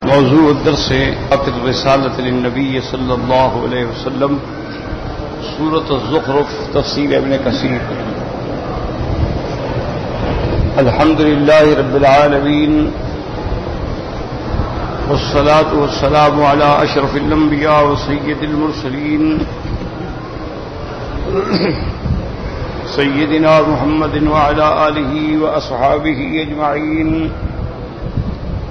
موضوع الدرس الرسالة للنبي صلى الله عليه وسلم سورة الزخرف تفسير ابن كثير. الحمد لله رب العالمين والصلاة والسلام على أشرف الأنبياء وسيد المرسلين سيدنا محمد وعلى آله وأصحابه أجمعين.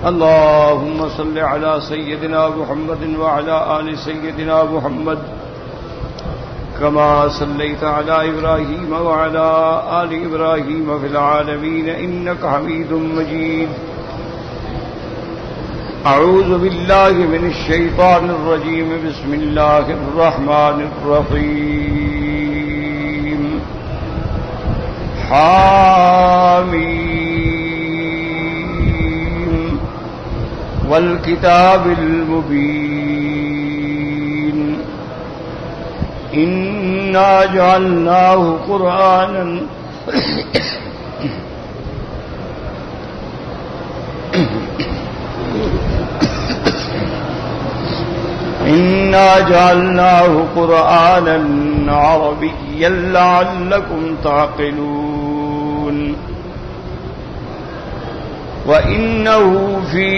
اللهم صل على سيدنا محمد وعلى آل سيدنا محمد كما صليت على إبراهيم وعلى آل إبراهيم في العالمين إنك حميد مجيد. أعوذ بالله من الشيطان الرجيم. بسم الله الرحمن الرحيم. حاميم والكتاب المبين إنا جعلناه قرآنا عربيا لعلكم تعقلون. وإنه في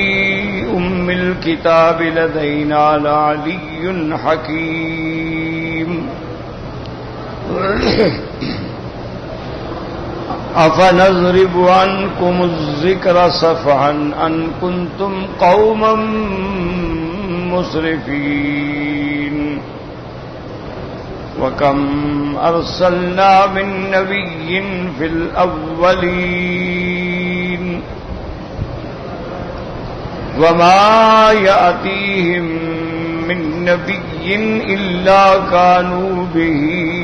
أم الكتاب لدينا لعلي حكيم. أفنضرب عنكم الذكر صفحا أن كنتم قوما مسرفين. وكم أرسلنا من نبي في الأولين وما يأتيهم من نبي إلا كانوا به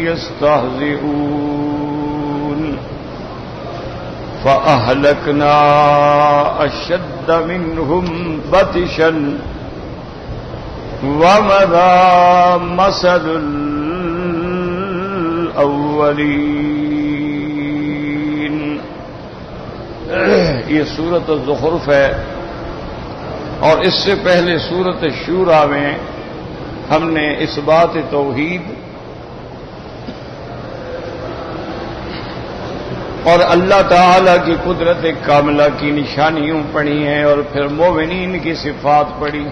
يستهزئون. فأهلكنا أشد منهم بطشا ومضى مثل الأولين. یہ سورۃ الزخرف ہے اور اس سے پہلے سورۃ الشورى میں ہم نے اثبات توحید اور اللہ تعالی کی قدرت کاملہ کی نشانیوں پڑھی ہیں اور پھر مومنین کی صفات پڑھی.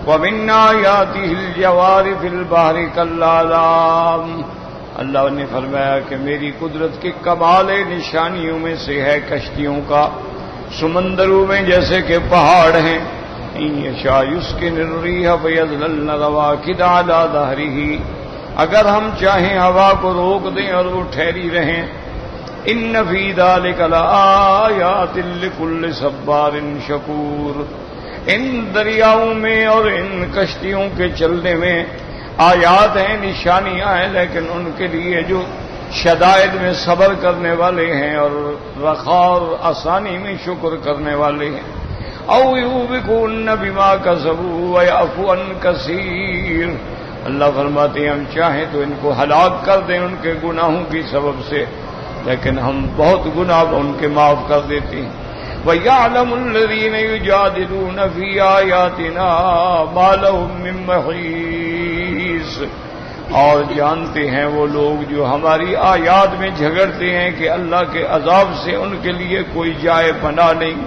وَمِنْ آيَاتِهِ الْجَوَارِ فِي الْبَحْرِ كَالْأَعْلَامِ. اللہ نے فرمایا کہ میری قدرت کے کمال نشانیوں میں سے ہے کشتیوں کا سمندروں میں جیسے کہ پہاڑ ہیں. إِن يَشَأْ يُسْكِنِ الرِّيحَ فَيَظْلَلْنَ رَوَاكِدَ عَلَى ظَهْرِهِ. اگر ہم چاہیں ہوا کو روک دیں اور وہ ٹھہری رہیں. إِنَّ فِي ذَلِكَ لَآيَاتٍ لِكُلِّ صَبَّارٍ شَكُورٍ. ان دریاؤں میں اور ان کشتیوں کے چلنے میں آیات ہیں، نشانیاں ہیں، لیکن ان کے لیے جو شدائد میں صبر کرنے والے ہیں اور رخاء اور آسانی میں شکر کرنے والے ہیں. او یوبکون بما کسبوا ویعفو عن کثیر. اللہ فرماتے ہیں ہم چاہیں تو ان کو ہلاک کر دیں ان کے گناہوں کی سبب سے، لیکن ہم بہت گناہ ان کے معاف کر دیتے ہیں. وَيَعْلَمُ الَّذِينَ يُجَادِلُونَ فِي آيَاتِنَا مَا لَهُم مِّن مَّحِيصٍ. اور جانتے ہیں وہ لوگ جو ہماری آیات میں جھگڑتے ہیں کہ اللہ کے عذاب سے ان کے لیے کوئی جائے پناہ نہیں.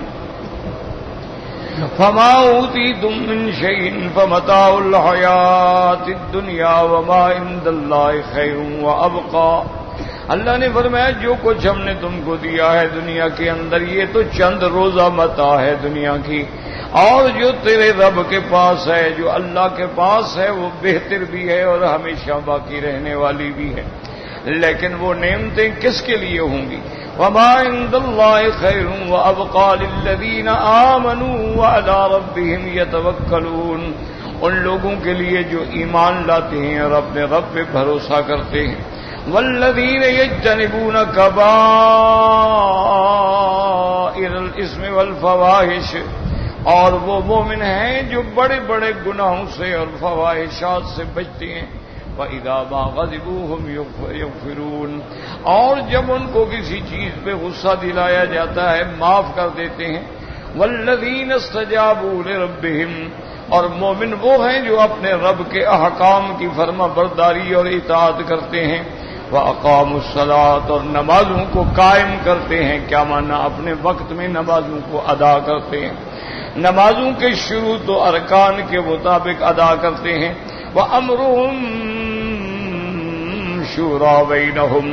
فَمَا أُوتِيتُم مِّن شَيْءٍ فَمَتَاعُ الْحَيَاةِ الدُّنْيَا وَمَا عِندَ اللَّهِ خَيْرٌ وَأَبْقَىٰ. اللہ نے فرمایا جو کچھ ہم نے تم کو دیا ہے دنیا کے اندر یہ تو چند روزہ متاع ہے دنیا کی، اور جو تیرے رب کے پاس ہے، جو اللہ کے پاس ہے، وہ بہتر بھی ہے اور ہمیشہ باقی رہنے والی بھی ہے. لیکن وہ نعمتیں کس کے لیے ہوں گی؟ وَمَا عِندَ اللَّهِ خَيْرٌ وَأَبْقَىٰ لِلَّذِينَ آمَنُوا وَعَلَىٰ رَبِّهِمْ يَتَوَكَّلُونَ. ان لوگوں کے لیے جو ایمان لاتے ہیں اور اپنے رب پہ بھروسہ کرتے ہیں. والذین یجتنبون کبائر الاثم والفواحش. اور وہ مومن ہیں جو بڑے بڑے گناہوں سے اور فواحشات سے بچتے ہیں. وَإِذَا مَا غَضِبُوا هُمْ يَغْفِرُونَ. اور جب ان کو کسی چیز پہ غصہ دلایا جاتا ہے معاف کر دیتے ہیں. والذین استجابوا لربہم، اور مومن وہ ہیں جو اپنے رب کے احکام کی فرما برداری اور اطاعت کرتے ہیں، وَأَقَامُوا الصَّلَاةَ، اور نمازوں کو قائم کرتے ہیں۔ کیا معنی؟ اپنے وقت میں نمازوں کو ادا کرتے ہیں، نمازوں کے شروط و ارکان کے مطابق ادا کرتے ہیں۔ وَأَمْرُهُمْ شُورَىٰ بَيْنَهُمْ،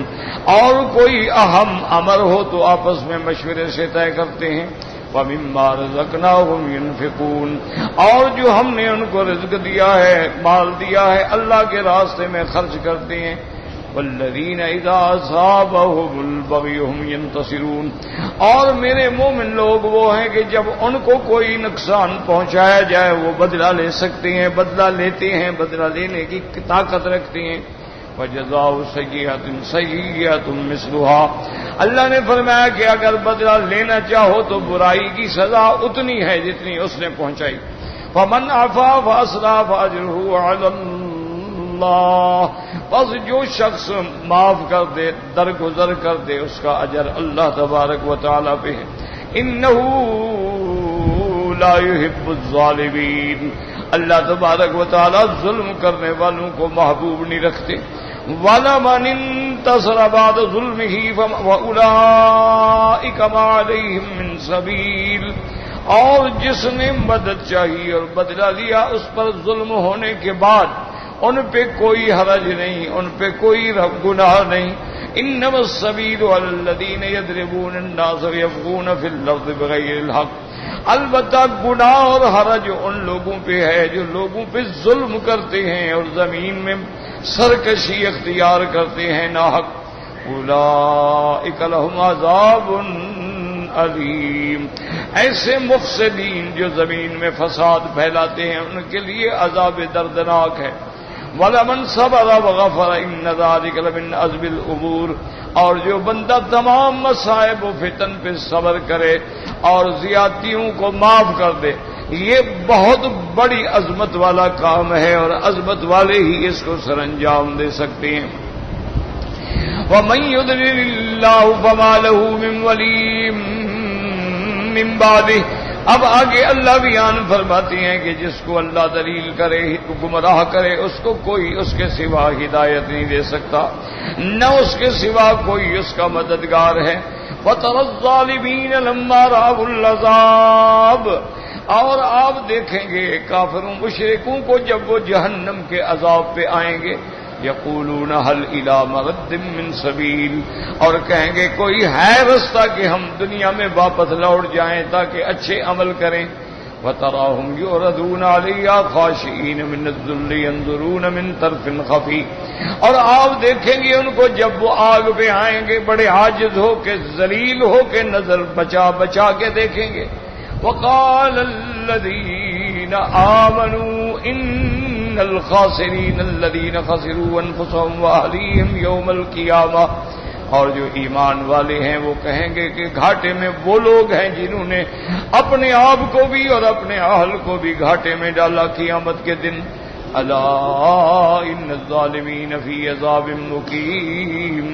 اور کوئی اہم امر ہو تو آپس میں مشورے سے طے کرتے ہیں۔ وَمِمَّا رَزَقْنَاهُمْ يُنْفِقُونَ، اور جو ہم نے ان کو رزق دیا ہے، مال دیا ہے، اللہ کے راستے میں خرچ کرتے ہیں۔ وَالَّذِينَ إِذَا أَصَابَهُمُ الْبَغْيُ هُمْ يَنتَصِرُونَ، اور میرے مومن لوگ وہ ہیں کہ جب ان کو کوئی نقصان پہنچایا جائے وہ بدلہ لے سکتے ہیں، بدلہ لیتے ہیں، بدلہ لینے کی طاقت رکھتے ہیں۔ وَجَزَاءُ سَيِّئَةٍ سَيِّئَةٌ مِثْلُهَا، اللہ نے فرمایا کہ اگر بدلہ لینا چاہو تو برائی کی سزا اتنی ہے جتنی اس نے پہنچائی۔ فَمَنْ عَفَا وَأَصْلَحَ فَأَجْرُهُ عَلَى اللَّهِ، بس جو شخص معاف کر دے، درگزر کر دے، اس کا اجر اللہ تبارک و تعالی پہ ہے۔ اِنَّهُ لَا يُحِبُّ الظَّالِمِينَ، اللہ تبارک و تعالی ظلم کرنے والوں کو محبوب نہیں رکھتے۔ وَلَمَنِ انتَصَرَ بَعْدَ ظُلْمِهِ فَأُولَٰئِكَ مَا عَلَيْهِم مِّن سَبِيلٍ، اور جس نے مدد چاہی اور بدلہ لیا اس پر ظلم ہونے کے بعد ان پہ کوئی حرج نہیں، ان پہ کوئی گناہ نہیں۔ انما السبیل علی الذین یضربون الناس ویبغون فی الارض بغیر الحق، البتہ گناہ اور حرج ان لوگوں پہ ہے جو لوگوں پہ ظلم کرتے ہیں اور زمین میں سرکشی اختیار کرتے ہیں ناحق۔ اولئک لہم عذاب علیم، ایسے مفسدین جو زمین میں فساد پھیلاتے ہیں ان کے لیے عذاب دردناک ہے۔ وَلَمَنْ صَبَرَ وَغَفَرَ إِنَّ ذَلِكَ لَمِنْ عَزْمِ الْأُمُورِ، اور جو بندہ تمام مصائب و فتن پہ صبر کرے اور زیادتیوں کو معاف کر دے، یہ بہت بڑی عظمت والا کام ہے اور عظمت والے ہی اس کو سر انجام دے سکتے ہیں۔ وَمَن يُضْلِلِ اللَّهُ فَمَا لَهُ مِن وَلِيٍّ مِّن بَعْدِهِ، اب آگے اللہ بیان فرماتی ہیں کہ جس کو اللہ دلیل کرے، گمراہ کرے، اس کو کوئی اس کے سوا ہدایت نہیں دے سکتا، نہ اس کے سوا کوئی اس کا مددگار ہے۔ وَتَرَى الظَّالِمِينَ لَمَّا رَأَوُا الْعَذَابَ، اور آپ دیکھیں گے کافروں مشرکوں کو جب وہ جہنم کے عذاب پہ آئیں گے، یقولون هل الی مرد من سبیل، اور کہیں گے کوئی ہے رستہ کہ ہم دنیا میں واپس لوٹ جائیں تاکہ اچھے عمل کریں۔ وتراہم یعرضون علیہا خاشعین من الذل ینظرون من طرف خفی، اور آپ دیکھیں گے ان کو جب وہ آگ پہ آئیں گے بڑے عاجز ہو کے، ذلیل ہو کے، نظر بچا بچا کے دیکھیں گے۔ وقال الذین آمنوا ان الخاسرین الذین خسروا انفسهم واہلیہم یوم القیامہ، اور جو ایمان والے ہیں وہ کہیں گے کہ گھاٹے میں وہ لوگ ہیں جنہوں نے اپنے آپ کو بھی اور اپنے اہل کو بھی گھاٹے میں ڈالا قیامت کے دن۔ الا ان الظالمین فی عذاب مقیم،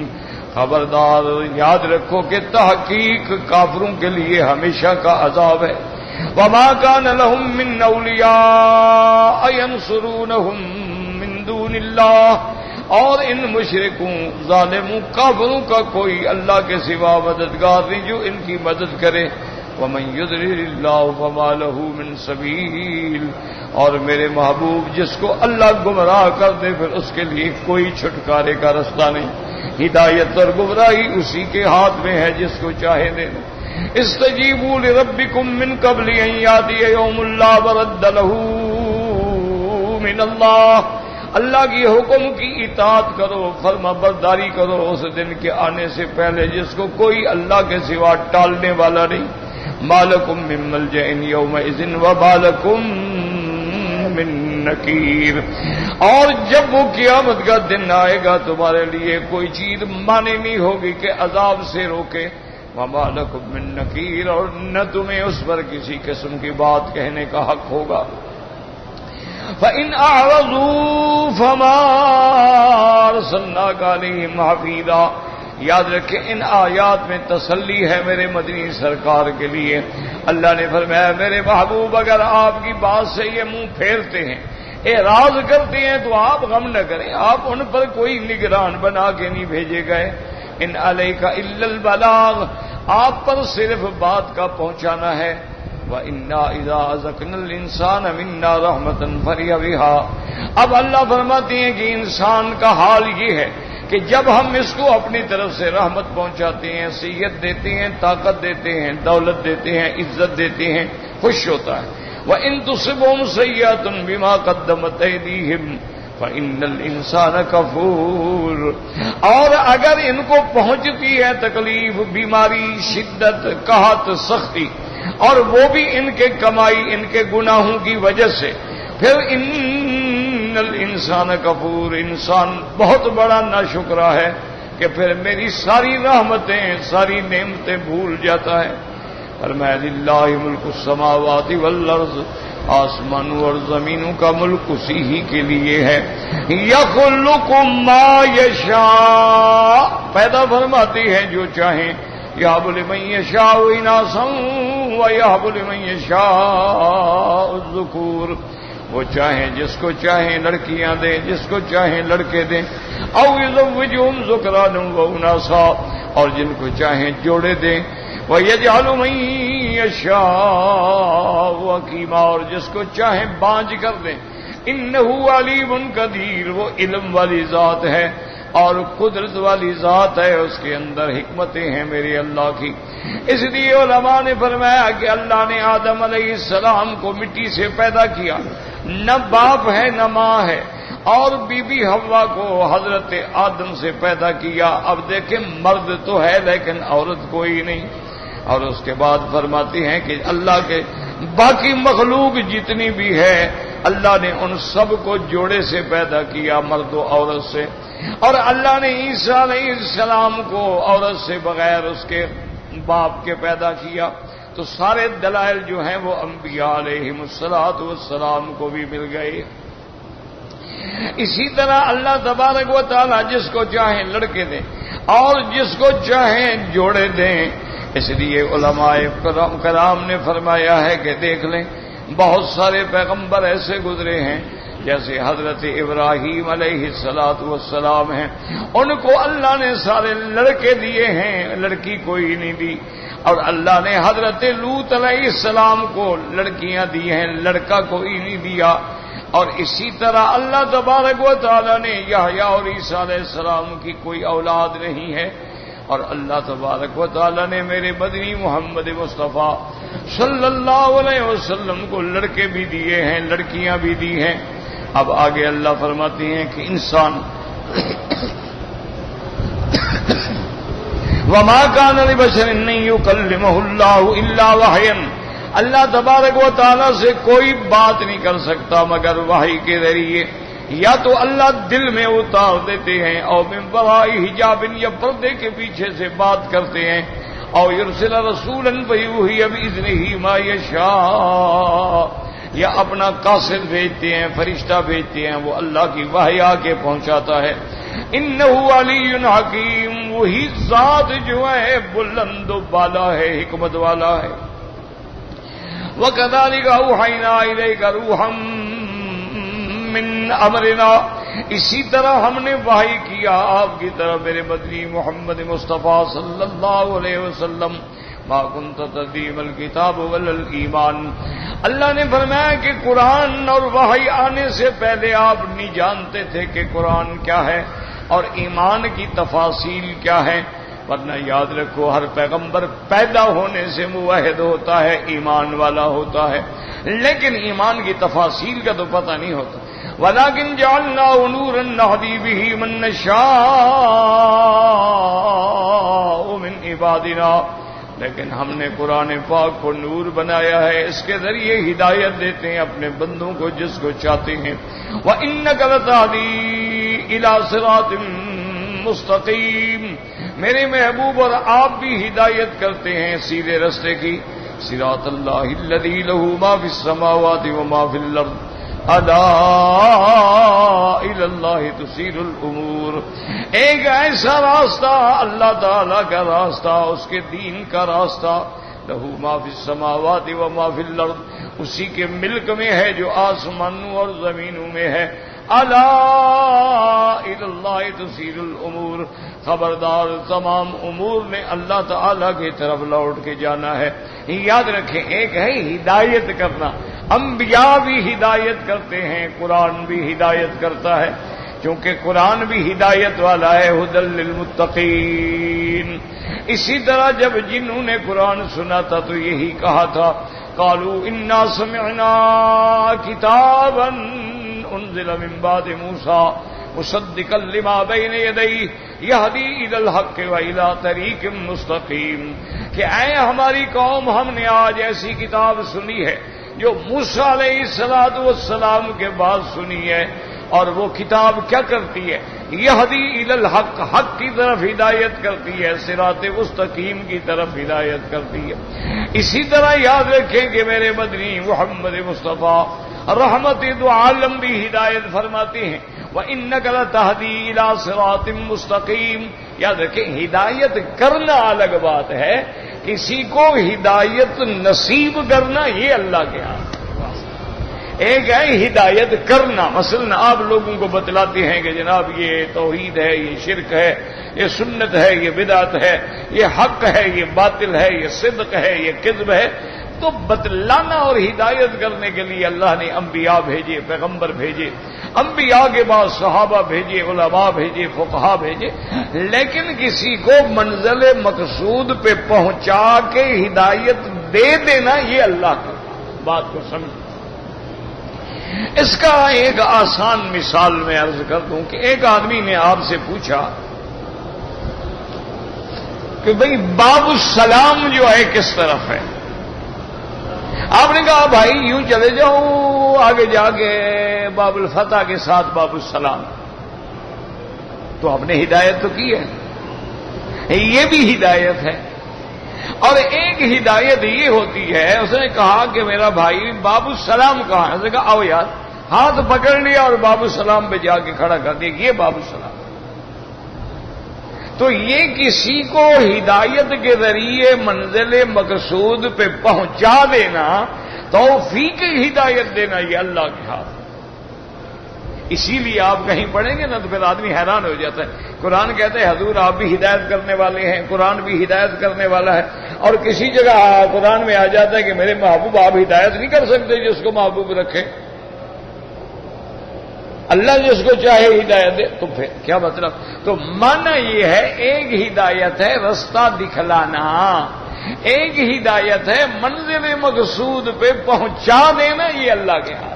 خبردار یاد رکھو کہ تحقیق کافروں کے لیے ہمیشہ کا عذاب ہے۔ وما كان لهم من اولیاء ينصرونهم من دون اللہ، اور ان مشرکوں ظالموں کافروں کا کوئی اللہ کے سوا مددگار نہیں جو ان کی مدد کرے۔ ومن يضلل اللہ فما له من سبیل، اور میرے محبوب جس کو اللہ گمراہ کر دے پھر اس کے لیے کوئی چھٹکارے کا رستہ نہیں۔ ہدایت اور گمراہی اسی کے ہاتھ میں ہے، جس کو چاہے دے دے۔ استجیبوا لربکم من قبل ان یاتی یوم لا مرد له من اللہ، اللہ کی حکم کی اطاعت کرو، فرما برداری کرو اس دن کے آنے سے پہلے جس کو کوئی اللہ کے سوا ٹالنے والا نہیں۔ ما لکم من ملجأ یومئذ وما لکم من نکیر، اور جب وہ قیامت کا دن آئے گا تمہارے لیے کوئی چیز مانے نہیں ہوگی کہ عذاب سے روکے۔ وما لکم من نکیر، اور نہ تمہیں اس پر کسی قسم کی بات کہنے کا حق ہوگا۔ فَإِنْ أَعْرَضُوا فَمَا أَرْسَلْنَاكَ عَلَيْهِمْ حَفِيظًا، یاد رکھیں ان آیات میں تسلی ہے میرے مدنی سرکار کے لیے. اللہ نے فرمایا میرے محبوب اگر آپ کی بات سے یہ منہ پھیرتے ہیں اعراض کرتے ہیں تو آپ غم نہ کریں, آپ ان پر کوئی نگران بنا کے نہیں بھیجے گئے. ان علیک الا البلاغ, آپ پر صرف بات کا پہنچانا ہے. وَإِنَّا إِذَا أَذَقْنَا الْإِنسَانَ مِنَّا رَحْمَةً فَرِحَ بِهَا. اب اللہ فرماتے ہیں کہ انسان کا حال یہ ہے کہ جب ہم اس کو اپنی طرف سے رحمت پہنچاتے ہیں, صحت دیتے ہیں, طاقت دیتے ہیں, دولت دیتے ہیں, عزت دیتے ہیں, خوش ہوتا ہے. وَإِن تُصِبْهُمْ سَيِّئَةٌ بِمَا قَدَّمَتْ أَيْدِيهِمْ فَإِنَّ الْإِنسَانَ كَفُورٌ. اور اگر ان کو پہنچتی ہے تکلیف, بیماری, شدت, قحط, سختی, اور وہ بھی ان کے کمائی, ان کے گناہوں کی وجہ سے, پھر ان الانسان کفور, انسان بہت بڑا ناشکرا ہے کہ پھر میری ساری رحمتیں, ساری نعمتیں بھول جاتا ہے. فرمایا للہ ملک السماوات والارض, آسمانوں اور زمینوں کا ملک اسی ہی کے لیے ہے. یخلق ما یشاء, پیدا فرماتی ہے جو چاہیں. یہب لمن یشاء اناثا ویہب لمن یشاء الذکور, وہ چاہیں جس کو چاہیں لڑکیاں دیں, جس کو چاہیں لڑکے دیں. او یزوجہم ذکرانا واناثا, اور جن کو چاہیں جوڑے دیں. وَيَجْعَلُ مَن يَشَاءُ عَقِيمًا, اور جس کو چاہیں بانج کر دیں. اِنَّهُ عَلِيمٌ قَدِيرٌ, وہ علم والی ذات ہے اور قدرت والی ذات ہے, اس کے اندر حکمتیں ہیں میرے اللہ کی. اس لیے علماء نے فرمایا کہ اللہ نے آدم علیہ السلام کو مٹی سے پیدا کیا, نہ باپ ہے نہ ماں ہے, اور بی بی حوا کو حضرت آدم سے پیدا کیا. اب دیکھیں مرد تو ہے لیکن عورت کوئی نہیں. اور اس کے بعد فرماتی ہیں کہ اللہ کے باقی مخلوق جتنی بھی ہے اللہ نے ان سب کو جوڑے سے پیدا کیا, مرد و عورت سے. اور اللہ نے عیسیٰ علیہ السلام کو عورت سے بغیر اس کے باپ کے پیدا کیا. تو سارے دلائل جو ہیں وہ انبیاء علیہم الصلوۃ والسلام کو بھی مل گئے. اسی طرح اللہ تبارک و تعالی جس کو چاہیں لڑکے دیں اور جس کو چاہیں جوڑے دیں. اس لیے علماء کرام نے فرمایا ہے کہ دیکھ لیں بہت سارے پیغمبر ایسے گزرے ہیں جیسے حضرت ابراہیم علیہ السلام ہیں, ان کو اللہ نے سارے لڑکے دیے ہیں, لڑکی کوئی نہیں دی. اور اللہ نے حضرت لوط علیہ السلام کو لڑکیاں دی ہیں, لڑکا کوئی نہیں دیا. اور اسی طرح اللہ تبارک و تعالی نے یحییٰ اور عیسیٰ علیہ السلام کی کوئی اولاد نہیں ہے. اور اللہ تبارک و تعالی نے میرے مدنی محمد مصطفیٰ صلی اللہ علیہ وسلم کو لڑکے بھی دیے ہیں, لڑکیاں بھی دی ہیں. اب آگے اللہ فرماتے ہیں کہ انسان وما كان لبشر ان يكلمه الله الا وحيا, اللہ تبارک و تعالی سے کوئی بات نہیں کر سکتا مگر وحی کے ذریعے. یا تو اللہ دل میں اتار دیتے ہیں, اور من وراء حجاب, یا پردے کے پیچھے سے بات کرتے ہیں, اور یرسل رسولا فیوحی باذنہ ما یشاء, یا اپنا قاصد بھیجتے ہیں, فرشتہ بھیجتے ہیں, وہ اللہ کی وحی آ کے پہنچاتا ہے. انہ علی حکیم, وہی ذات جو ہے بلند و بالا ہے, حکمت والا ہے. وَكَذَلِكَ أَوْحَيْنَا إِلَيْكَ رُوحًا مِّنْ أَمْرِنَا, اسی طرح ہم نے وحی کیا آپ کی طرف میرے مدنی محمد مصطفیٰ صلی اللہ علیہ وسلم. مَا كُنْتَ تَدْرِي مَا الْكِتَابُ وَلَا الْإِيمَانُ, اللہ نے فرمایا کہ قرآن اور وحی آنے سے پہلے آپ نہیں جانتے تھے کہ قرآن کیا ہے اور ایمان کی تفاصیل کیا ہے. ورنہ یاد رکھو ہر پیغمبر پیدا ہونے سے موحد ہوتا ہے, ایمان والا ہوتا ہے, لیکن ایمان کی تفاصیل کا تو پتہ نہیں ہوتا. وَلَكِنْ جَعَلْنَاهُ نُورًا نَهْدِي بِهِ مَن نَّشَاءُ مِنْ عِبَادِنَا, لیکن ہم نے قرآن پاک کو نور بنایا ہے, اس کے ذریعے ہدایت دیتے ہیں اپنے بندوں کو جس کو چاہتے ہیں. وَإِنَّكَ لَتَهْدِي إِلَى صِرَاطٍ مستقیم, میرے محبوب اور آپ بھی ہدایت کرتے ہیں سیدھے رستے کی. صراط اللہ الذی لہ ما فی السماوات وما فی الارض الا الی اللہ تسیر الامور، ایک ایسا راستہ اللہ تعالی کا راستہ، اس کے دین کا راستہ، لہو ما فی السماوات و ما فی الارض، اسی کے ملک میں ہے جو آسمانوں اور زمینوں میں ہے، الا الی اللہ تسیر الامور، خبردار تمام امور میں اللہ تعالی کی طرف لوٹ کے جانا ہے۔ یاد رکھیں، ایک ہے ہدایت کرنا، انبیاء بھی ہدایت کرتے ہیں، قرآن بھی ہدایت کرتا ہے، کیونکہ قرآن بھی ہدایت والا ہے، ھدی للمتقین۔ اسی طرح جب جنہوں نے قرآن سنا تھا تو یہی کہا تھا، قالوا انا سمعنا کتابا انزل من بعد موسیٰ مصدقا لما بین یدیہ یہدی الی الحق والی طریق مستقیم، کہ اے ہماری قوم، ہم نے آج ایسی کتاب سنی ہے جو موسیٰ علیہ السلام کے بعد سنی ہے، اور وہ کتاب کیا کرتی ہے؟ یہدی الی الحق، حق کی طرف ہدایت کرتی ہے، صراط مستقیم کی طرف ہدایت کرتی ہے۔ اسی طرح یاد رکھیں کہ میرے مدنی محمد مصطفیٰ رحمت دو عالم بھی ہدایت فرماتے ہیں، وَإِنَّكَ لَتَهْدِي إِلَىٰ صِرَاطٍ مُّسْتَقِيمٍ۔ یاد رکھیں، ہدایت کرنا الگ بات ہے، کسی کو ہدایت نصیب کرنا یہ اللہ کے ہاتھ۔ ایک ہے ہدایت کرنا، مثلا آپ لوگوں کو بتلاتے ہیں کہ جناب یہ توحید ہے، یہ شرک ہے، یہ سنت ہے، یہ بدعت ہے، یہ حق ہے، یہ باطل ہے، یہ صدق ہے، یہ کذب ہے، تو بتلانا اور ہدایت کرنے کے لیے اللہ نے انبیاء بھیجے، پیغمبر بھیجے، انبیاء کے بعد صحابہ بھیجے، علماء بھیجے، فقہا بھیجے، لیکن کسی کو منزل مقصود پہ پہنچا کے ہدایت دے دینا یہ اللہ کا بات کو سمجھ۔ اس کا ایک آسان مثال میں عرض کر دوں کہ ایک آدمی نے آپ سے پوچھا کہ بھئی باب السلام جو ہے کس طرف ہے؟ آپ نے کہا بھائی یوں چلے جاؤ آگے جا کے باب الفتح کے ساتھ باب السلام، تو آپ نے ہدایت تو کی ہے، یہ بھی ہدایت ہے۔ اور ایک ہدایت یہ ہوتی ہے، اس نے کہا کہ میرا بھائی باب السلام کہاں ہے؟ اس نے کہا آؤ یار، ہاتھ پکڑ لیا اور باب السلام پہ جا کے کھڑا کر دیا، یہ باب السلام۔ تو یہ کسی کو ہدایت کے ذریعے منزل مقصود پہ پہنچا دینا، توفیق ہدایت دینا، یہ اللہ کے ہاتھ۔ اسی لیے آپ کہیں پڑھیں گے نا تو پھر آدمی حیران ہو جاتا ہے، قرآن کہتے ہیں حضور آپ بھی ہدایت کرنے والے ہیں، قرآن بھی ہدایت کرنے والا ہے، اور کسی جگہ قرآن میں آ جاتا ہے کہ میرے محبوب آپ ہدایت نہیں کر سکتے جس کو محبوب رکھے، اللہ جس کو چاہے ہدایت دے، تو پھر کیا مطلب؟ تو معنی یہ ہے، ایک ہدایت ہے رستہ دکھلانا، ایک ہدایت ہے منزل مقصود پہ پہنچا دینا، یہ اللہ کے ہاتھ۔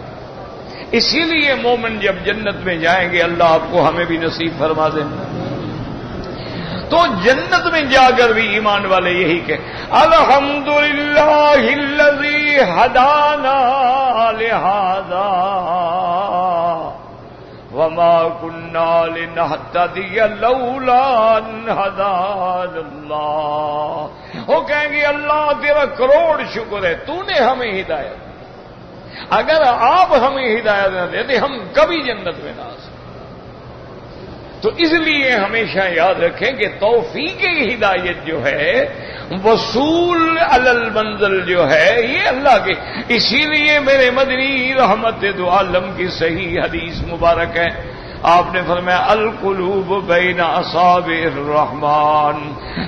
اسی لیے مومن جب جنت میں جائیں گے، اللہ آپ کو ہمیں بھی نصیب فرما دیں، تو جنت میں جا کر بھی ایمان والے یہی کہ الحمدللہ الذی ہدانا لہذا وما كنا لنهتدي لولا ان هدانا اللہ۔ وہ کہیں گے اللہ تیرا کروڑ شکر ہے، تو نے ہمیں ہدایت، اگر آپ ہمیں ہدایت نہ دیتے ہم کبھی جنت میں نہ آ سکتے۔ تو اس لیے ہمیشہ یاد رکھیں کہ توفیق ہدایت جو ہے، وصول علی المنزل جو ہے، یہ اللہ کے۔ اسی لیے میرے مدنی رحمت دو عالم کی صحیح حدیث مبارک ہے، آپ نے فرمایا القلوب بین اصابع الرحمن،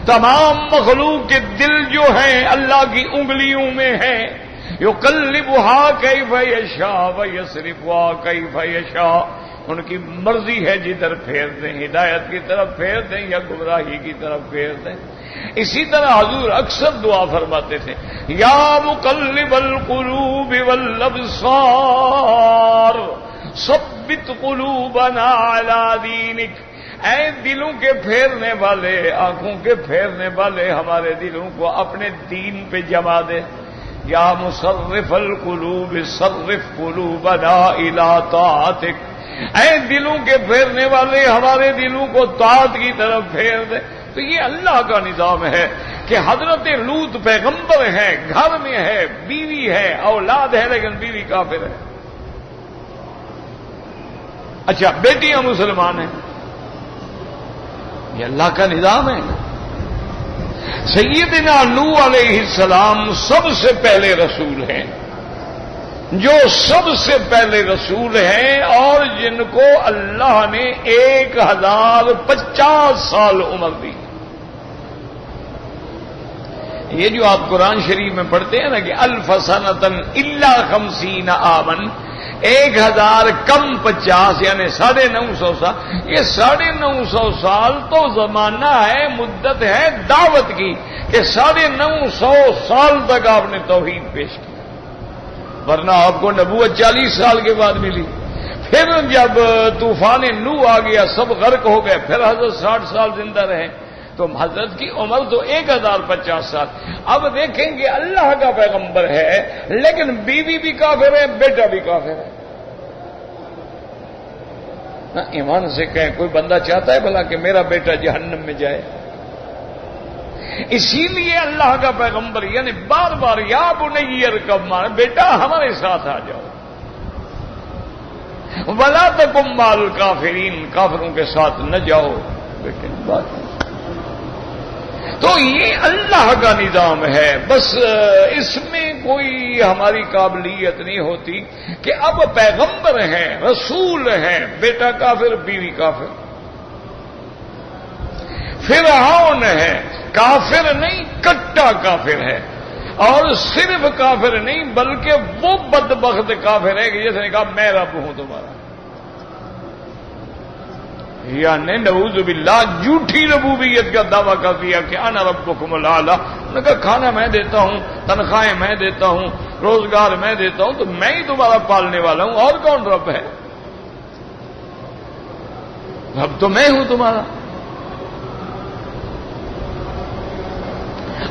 تمام مخلوق کے دل جو ہیں اللہ کی انگلیوں میں ہیں، یقلبها کیف یشاء ویصرفها کیف یشاء، ان کی مرضی ہے جدھر پھیر دیں، ہدایت کی طرف پھیر دیں یا گمراہی کی طرف پھیر دیں۔ اسی طرح حضور اکثر دعا فرماتے تھے، یا مقلب القلوب والابصار ثبت قلوبنا علی دینک، اے دلوں کے پھیرنے والے، آنکھوں کے پھیرنے والے، ہمارے دلوں کو اپنے دین پہ جما دے۔ یا مصرف القلوب صرف قلوبنا الی طاعتک، اے دلوں کے پھیرنے والے ہمارے دلوں کو طاعت کی طرف پھیر دے۔ تو یہ اللہ کا نظام ہے کہ حضرت لوط پیغمبر ہے، گھر میں ہے، بیوی ہے، اولاد ہے، لیکن بیوی کافر ہے، اچھا بیٹیاں مسلمان ہیں، یہ اللہ کا نظام ہے نا۔ سیدنا نوح علیہ السلام سب سے پہلے رسول ہیں، جو سب سے پہلے رسول ہیں اور جن کو اللہ نے 1050 سال عمر دی۔ یہ جو آپ قرآن شریف میں پڑھتے ہیں نا کہ الف سنتن الا 50 عامن، 1000 کم 50 یعنی 950 سال، یہ 950 سال تو زمانہ ہے، مدت ہے دعوت کی کہ 950 سال تک آپ نے توحید پیش کی، ورنہ آپ کو نبوت 40 سال کے بعد ملی۔ پھر جب طوفان نوح آ گیا سب غرق ہو گئے، پھر حضرت 60 سال زندہ رہے، تو حضرت کی عمر تو 1050 سال۔ اب دیکھیں کہ اللہ کا پیغمبر ہے لیکن بیوی بھی کافر ہے، بیٹا بھی کافر ہے۔ ایمان سے کہیں کوئی بندہ چاہتا ہے بھلا کہ میرا بیٹا جہنم میں جائے؟ اسی لیے اللہ کا پیغمبر یعنی بار بار یا بنی ارکب معنا، بیٹا ہمارے ساتھ آ جاؤ، ولا تکم مع الکافرین، کافروں کے ساتھ نہ جاؤ، بیٹے بات نہیں۔ تو یہ اللہ کا نظام ہے، بس اس میں کوئی ہماری قابلیت نہیں ہوتی کہ اب پیغمبر ہیں، رسول ہیں، بیٹا کافر بیوی کافر۔ فرعون ہے، کافر نہیں کٹا کافر ہے، اور صرف کافر نہیں بلکہ وہ بدبخت کافر ہے کہ جس نے کہا میں رب ہوں تمہارا، یعنی نعوذ باللہ جھوٹی ربوبیت کا دعویٰ کر دیا کہ انا ربکم الاعلی۔ انہوں نے کہا کھانا میں دیتا ہوں، تنخواہیں میں دیتا ہوں، روزگار میں دیتا ہوں، تو میں ہی تمہارا پالنے والا ہوں، اور کون رب ہے؟ رب تو میں ہوں تمہارا۔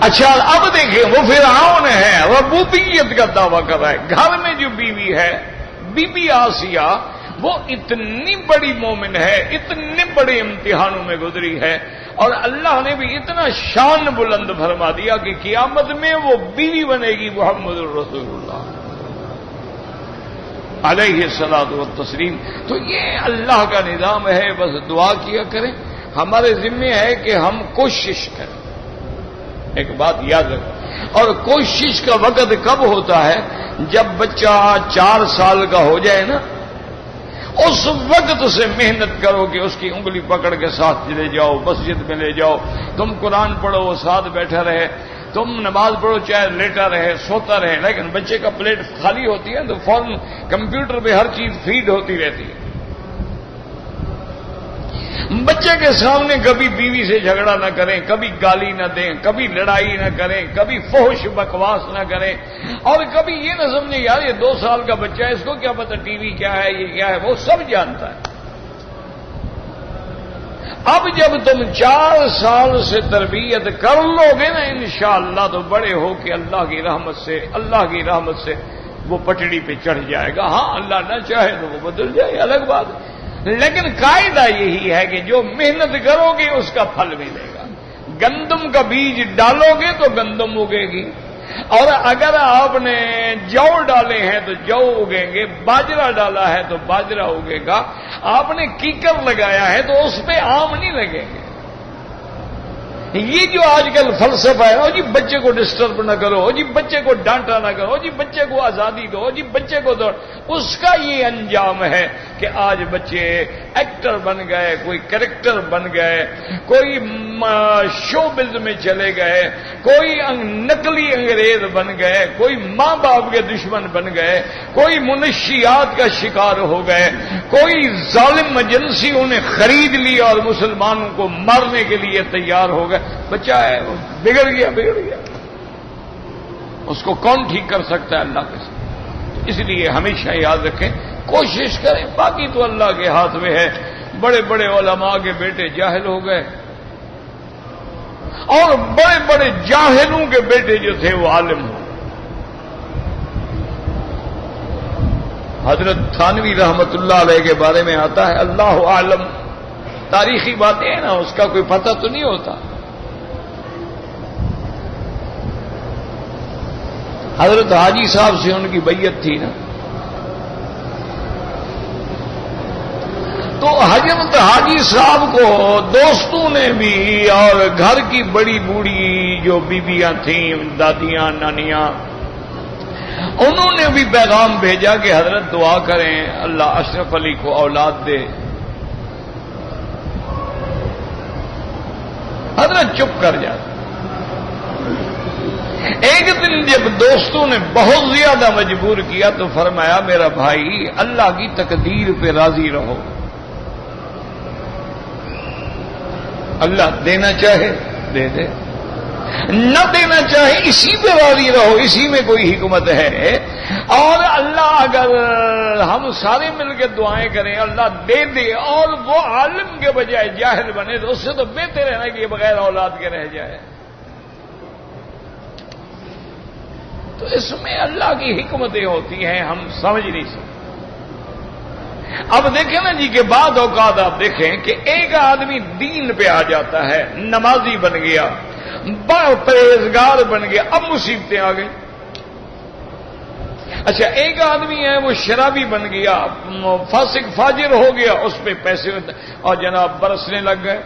اچھا اب دیکھیں وہ فرعون ہے، ربوبیت کا دعویٰ کر رہا ہے، گھر میں جو بیوی ہے بی بی آسیہ، وہ اتنی بڑی مومن ہے، اتنے بڑے امتحانوں میں گزری ہے، اور اللہ نے بھی اتنا شان بلند فرما دیا کہ قیامت میں وہ بیوی بنے گی محمد الرسول اللہ علیہ الصلوۃ والتسلیم۔ تو یہ اللہ کا نظام ہے، بس دعا کیا کریں، ہمارے ذمہ ہے کہ ہم کوشش کریں۔ ایک بات یاد رکھیں، اور کوشش کا وقت کب ہوتا ہے؟ جب بچہ 4 سال کا ہو جائے نا، اس وقت سے محنت کرو کہ اس کی انگلی پکڑ کے ساتھ لے جاؤ، مسجد میں لے جاؤ، تم قرآن پڑھو وہ ساتھ بیٹھا رہے، تم نماز پڑھو چاہے لیٹا رہے سوتا رہے، لیکن بچے کا پلیٹ خالی ہوتی ہے تو فوراً کمپیوٹر پہ ہر چیز فیڈ ہوتی رہتی ہے۔ بچے کے سامنے کبھی بیوی سے جھگڑا نہ کریں، کبھی گالی نہ دیں، کبھی لڑائی نہ کریں، کبھی فحش بکواس نہ کریں، اور کبھی یہ نہ سمجھیں یار یہ 2 سال کا بچہ ہے، اس کو کیا پتہ ٹی وی کیا ہے، یہ کیا ہے، وہ سب جانتا ہے۔ اب جب تم 4 سال سے تربیت کر لو گے نا انشاءاللہ، تو بڑے ہو کہ اللہ کی رحمت سے وہ پٹڑی پہ چڑھ جائے گا۔ ہاں اللہ نہ چاہے تو وہ بدل جائے، الگ بات ہے، لیکن قاعدہ یہی ہے کہ جو محنت کرو گے اس کا پھل ملے گا۔ گندم کا بیج ڈالو گے تو گندم اگے گی، اور اگر آپ نے جو ڈالے ہیں تو جو اگیں گے، باجرہ ڈالا ہے تو باجرہ اگے گا، آپ نے کیکر لگایا ہے تو اس پہ آم نہیں لگیں گے۔ یہ جو آج کل فلسفہ ہے، جی بچے کو ڈسٹرب نہ کرو، جی بچے کو ڈانٹا نہ کرو، جی بچے کو آزادی دو، جی بچے کو دو، اس کا یہ انجام ہے کہ آج بچے ایکٹر بن گئے، کوئی کریکٹر بن گئے، کوئی شو بز میں چلے گئے، کوئی نقلی انگریز بن گئے، کوئی ماں باپ کے دشمن بن گئے، کوئی منشیات کا شکار ہو گئے، کوئی ظالم ایجنسی انہیں خرید لی اور مسلمانوں کو مارنے کے لیے تیار ہو گئے۔ بچہ ہے وہ بگڑ گیا، اس کو کون ٹھیک کر سکتا ہے؟ اللہ کے ساتھ۔ اس لیے ہمیشہ یاد رکھیں، کوشش کریں، باقی تو اللہ کے ہاتھ میں ہے۔ بڑے بڑے علماء کے بیٹے جاہل ہو گئے، اور بڑے بڑے جاہلوں کے بیٹے جو تھے وہ عالم ہو گئے۔ حضرت تھانوی رحمت اللہ علیہ کے بارے میں آتا ہے، اللہ عالم، تاریخی باتیں ہیں نا، اس کا کوئی پتہ تو نہیں ہوتا۔ حضرت حاجی صاحب سے ان کی بیعت تھی نا، تو حضرت حاجی صاحب کو دوستوں نے بھی اور گھر کی بڑی بوڑھی جو بیویاں تھیں، دادیاں نانیاں، انہوں نے بھی پیغام بھیجا کہ حضرت دعا کریں اللہ اشرف علی کو اولاد دے۔ حضرت چپ کر جاتے۔ ایک دن جب دوستوں نے بہت زیادہ مجبور کیا تو فرمایا میرا بھائی اللہ کی تقدیر پہ راضی رہو، اللہ دینا چاہے دے دے، نہ دینا چاہے اسی پہ راضی رہو، اسی میں کوئی حکمت ہے۔ اور اللہ اگر ہم سارے مل کے دعائیں کریں اللہ دے دے اور وہ عالم کے بجائے جاہل بنے تو اس سے تو بہتر ہے نا کہ یہ بغیر اولاد کے رہ جائے۔ تو اس میں اللہ کی حکمتیں ہوتی ہیں، ہم سمجھ نہیں سکتے۔ اب دیکھیں نا جی کہ بعض اوقات آپ دیکھیں کہ ایک آدمی دین پہ آ جاتا ہے، نمازی بن گیا، بڑا پرہیزگار بن گیا، اب مصیبتیں آ گئی۔ اچھا ایک آدمی ہے وہ شرابی بن گیا، فاسق فاجر ہو گیا، اس پہ پیسے اور جناب برسنے لگ گئے۔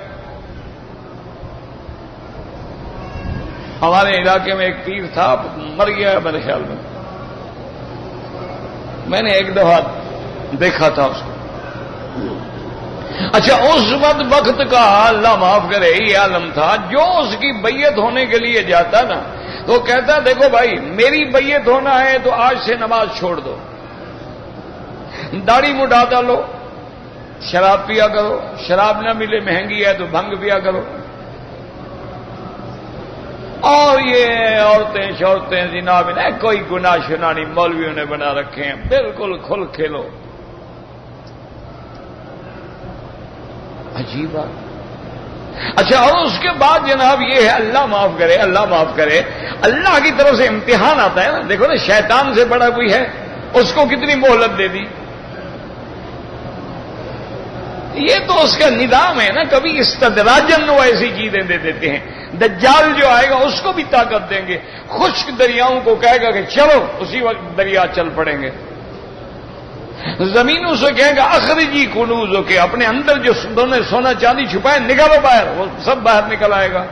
ہمارے علاقے میں ایک پیر تھا، مر گیا میرے خیال میں نے ایک دفعہ دیکھا تھا اس کو۔ اچھا اس وقت کا اللہ معاف کرے یہ عالم تھا، جو اس کی بیعت ہونے کے لیے جاتا نا تو کہتا دیکھو بھائی میری بیعت ہونا ہے تو آج سے نماز چھوڑ دو، داڑھی مڈا ڈالو، شراب پیا کرو، شراب نہ ملے مہنگی ہے تو بھنگ پیا کرو، اور یہ عورتیں شورتیں جناب نے کوئی گناہ شنانی مولویوں نے بنا رکھے ہیں، بالکل کھل کھیلو۔ عجیب بات۔ اچھا اور اس کے بعد جناب یہ ہے اللہ معاف کرے، اللہ معاف کرے، اللہ کی طرف سے امتحان آتا ہے نا، دیکھو نا شیطان سے بڑا کوئی ہے، اس کو کتنی مہلت دے دی۔ یہ تو اس کا نظام ہے نا، کبھی استدراجن وہ ایسی چیزیں دے دیتے ہیں۔ دجال جو آئے گا اس کو بھی طاقت دیں گے، خشک دریاؤں کو کہے گا کہ چلو، اسی وقت دریا چل پڑیں گے۔ زمینوں سے کہے گا اخرجی کنوزوں کے، اپنے اندر جو سونا چاندی چھپائے نکالو باہر، وہ سب باہر نکل آئے گا۔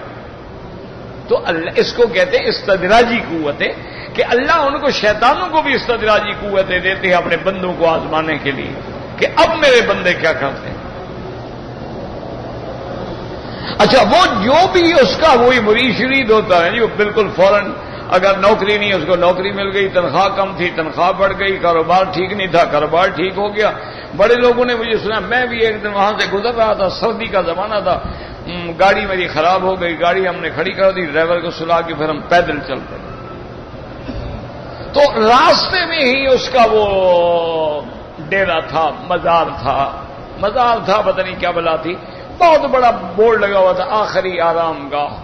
تو اللہ اس کو کہتے ہیں استدراجی قوتیں، کہ اللہ ان کو شیطانوں کو بھی استدراجی قوتیں دیتے ہیں اپنے بندوں کو آزمانے کے لیے کہ اب میرے بندے کیا کرتے ہیں۔ اچھا وہ جو بھی اس کا وہی مرید شرید ہوتا ہے جی، وہ بالکل فوراً اگر نوکری نہیں اس کو نوکری مل گئی، تنخواہ کم تھی تنخواہ بڑھ گئی، کاروبار ٹھیک نہیں تھا کاروبار ٹھیک ہو گیا۔ بڑے لوگوں نے مجھے سنا، میں بھی ایک دن وہاں سے گزر رہا تھا، سردی کا زمانہ تھا، گاڑی میری خراب ہو گئی، گاڑی ہم نے کھڑی کر دی، ڈرائیور کو سلا کے پھر ہم پیدل چل پڑے۔ تو راستے میں ہی اس کا وہ ڈیرا تھا، مزار تھا پتہ نہیں کیا بلا تھی، بہت بڑا بورڈ لگا ہوا تھا آخری آرام گاہ۔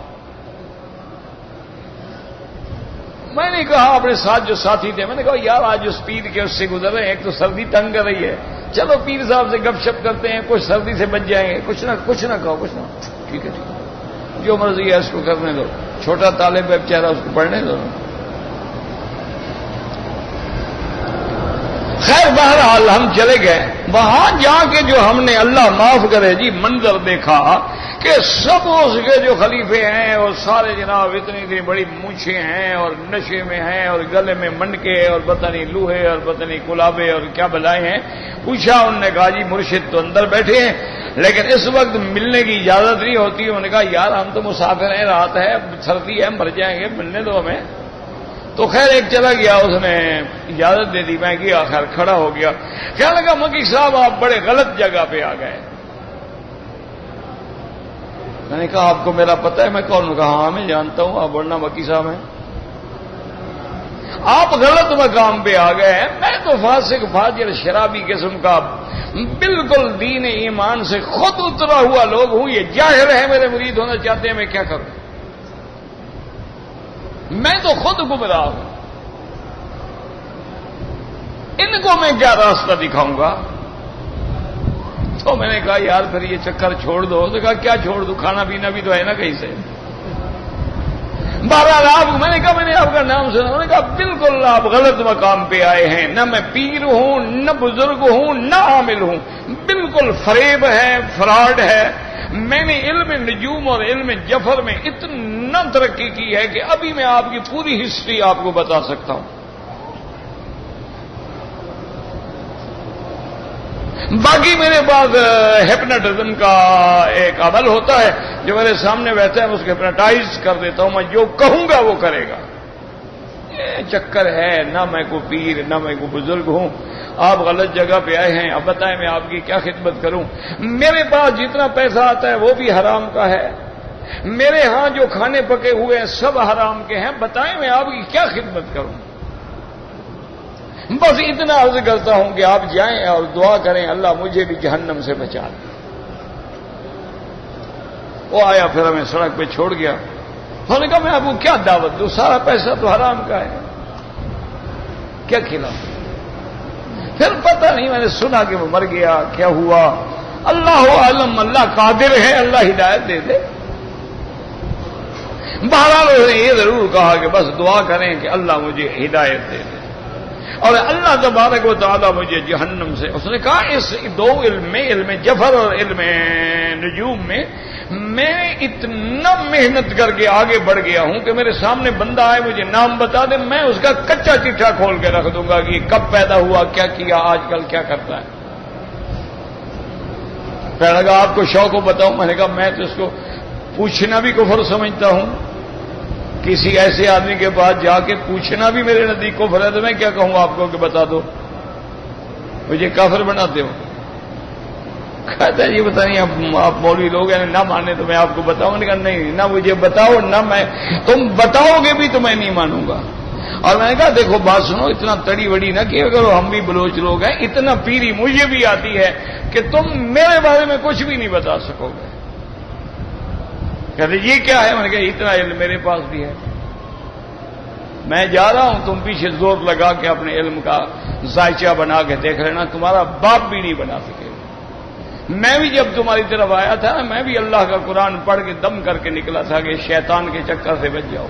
میں نے کہا اپنے ساتھ جو ساتھی تھے، میں نے کہا یار آج اس پیر کے اس سے گزر رہے ہیں، ایک تو سردی تنگ کر رہی ہے، چلو پیر صاحب سے گپ شپ کرتے ہیں، کچھ سردی سے بچ جائیں گے، کچھ نہ کہو، کچھ نہ، ٹھیک ہے جو مرضی ہے اس کو کرنے دو، چھوٹا طالب ہے بیچارہ اس کو پڑھنے دو۔ خیر بہرحال ہم چلے گئے، وہاں جا کے جو ہم نے اللہ معاف کرے جی منظر دیکھا کہ سب اس کے جو خلیفے ہیں اور سارے جناب اتنی بڑی مونچھیں ہیں اور نشے میں ہیں اور گلے میں منڈکے اور پتہ نہیں لوہے اور پتہ نہیں کلابے اور کیا بلائے ہیں۔ پوچھا انہوں نے کہا جی مرشد تو اندر بیٹھے ہیں لیکن اس وقت ملنے کی اجازت نہیں ہوتی۔ انہوں نے کہا یار ہم تو مسافر ہیں، رات ہے، سردی ہے، مر جائیں گے، ملنے دو ہمیں۔ تو خیر ایک چلا گیا، اس نے اجازت دے دی، میں گیا، خیر کھڑا ہو گیا، کہنے لگا مکی صاحب آپ بڑے غلط جگہ پہ آ گئے۔ میں نے کہا آپ کو میرا پتہ ہے؟ میں کون ہوں؟ کہا ہاں میں جانتا ہوں، آپ ورنہ مکی صاحب ہیں، آپ غلط مقام پہ آ گئے ہیں، میں تو فاسق فاجر شرابی قسم کا بالکل دین ایمان سے خود اترا ہوا لوگ ہوں، یہ جاہل ہے میرے مرید ہونا چاہتے ہیں، میں کیا کروں؟ میں تو خود گمراہ ہوں، ان کو میں کیا راستہ دکھاؤں گا؟ تو میں نے کہا یار پھر یہ چکر چھوڑ دو۔ تو کہا کیا چھوڑ دوں، کھانا پینا بھی تو ہے نا کہیں سے۔ بہرحال آپ، میں نے کہا میں نے آپ کا نام سنا، انہوں نے کہا بالکل آپ غلط مقام پہ آئے ہیں، نہ میں پیر ہوں، نہ بزرگ ہوں، نہ عامل ہوں، بالکل بالکل فریب ہے، فراڈ ہے۔ میں نے علم نجوم اور علم جفر میں اتنا ترقی کی ہے کہ ابھی میں آپ کی پوری ہسٹری آپ کو بتا سکتا ہوں۔ باقی میرے پاس ہپناٹزم کا ایک عمل ہوتا ہے، جو میرے سامنے بیٹھا ہے میں اس کو ہپناٹائز کر دیتا ہوں، میں جو کہوں گا وہ کرے گا۔ یہ چکر ہے، نہ میں کو پیر نہ میں کو بزرگ ہوں، آپ غلط جگہ پہ آئے ہیں، اب بتائیں میں آپ کی کیا خدمت کروں؟ میرے پاس جتنا پیسہ آتا ہے وہ بھی حرام کا ہے، میرے ہاں جو کھانے پکے ہوئے ہیں سب حرام کے ہیں، بتائیں میں آپ کی کیا خدمت کروں؟ بس اتنا عرض کرتا ہوں کہ آپ جائیں اور دعا کریں اللہ مجھے بھی جہنم سے بچا دے۔ وہ آیا پھر ہمیں سڑک پہ چھوڑ گیا، انہوں نے کہا میں آپ کو کیا دعوت دوں، سارا پیسہ تو حرام کا ہے، کیا کھلاؤں؟ پھر پتہ نہیں، میں نے سنا کہ وہ مر گیا، کیا ہوا اللہ عالم، اللہ قادر ہے، اللہ ہدایت دے دے۔ بہرحال انہوں نے یہ ضرور کہا کہ بس دعا کریں کہ اللہ مجھے ہدایت دے دے اور اللہ تبارک و تعالیٰ مجھے جہنم سے۔ اس نے کہا اس دو علم میں، علم جفر اور علم نجوم میں اتنا محنت کر کے آگے بڑھ گیا ہوں کہ میرے سامنے بندہ آئے مجھے نام بتا دے، میں اس کا کچا چٹھا کھول کے رکھ دوں گا کہ یہ کب پیدا ہوا، کیا کیا، آج کل کیا کرتا ہے۔ کہنے لگا آپ کو شوق ہو بتاؤں؟ میں نے کہا میں تو اس کو پوچھنا بھی کفر سمجھتا ہوں، کسی ایسے آدمی کے پاس جا کے پوچھنا بھی میرے نزدیک کفر ہے، تو میں کیا کہوں آپ کو کہ بتا دو، مجھے کافر بناتے ہو۔ کہتا ہے یہ بتائیں آپ مولوی لوگ ہیں، نہ مانے تو میں آپ کو بتاؤں؟ نے کہا نہیں، نہ مجھے بتاؤ نہ میں، تم بتاؤ گے بھی تو میں نہیں مانوں گا۔ اور میں نے کہا دیکھو بات سنو، اتنا تڑی وڑی نہ کیا کرو، ہم بھی بلوچ لوگ ہیں، اتنا پیری مجھے بھی آتی ہے کہ تم میرے بارے میں کچھ بھی نہیں بتا سکو گے۔ کہتے یہ کیا ہے؟ میں نے کہا اتنا علم میرے پاس بھی ہے، میں جا رہا ہوں، تم پیچھے زور لگا کے اپنے علم کا ذائچہ بنا کے دیکھ لینا، تمہارا باپ بھی نہیں بنا سکے۔ میں بھی جب تمہاری طرف آیا تھا میں بھی اللہ کا قرآن پڑھ کے دم کر کے نکلا تھا کہ شیطان کے چکر سے بچ جاؤ۔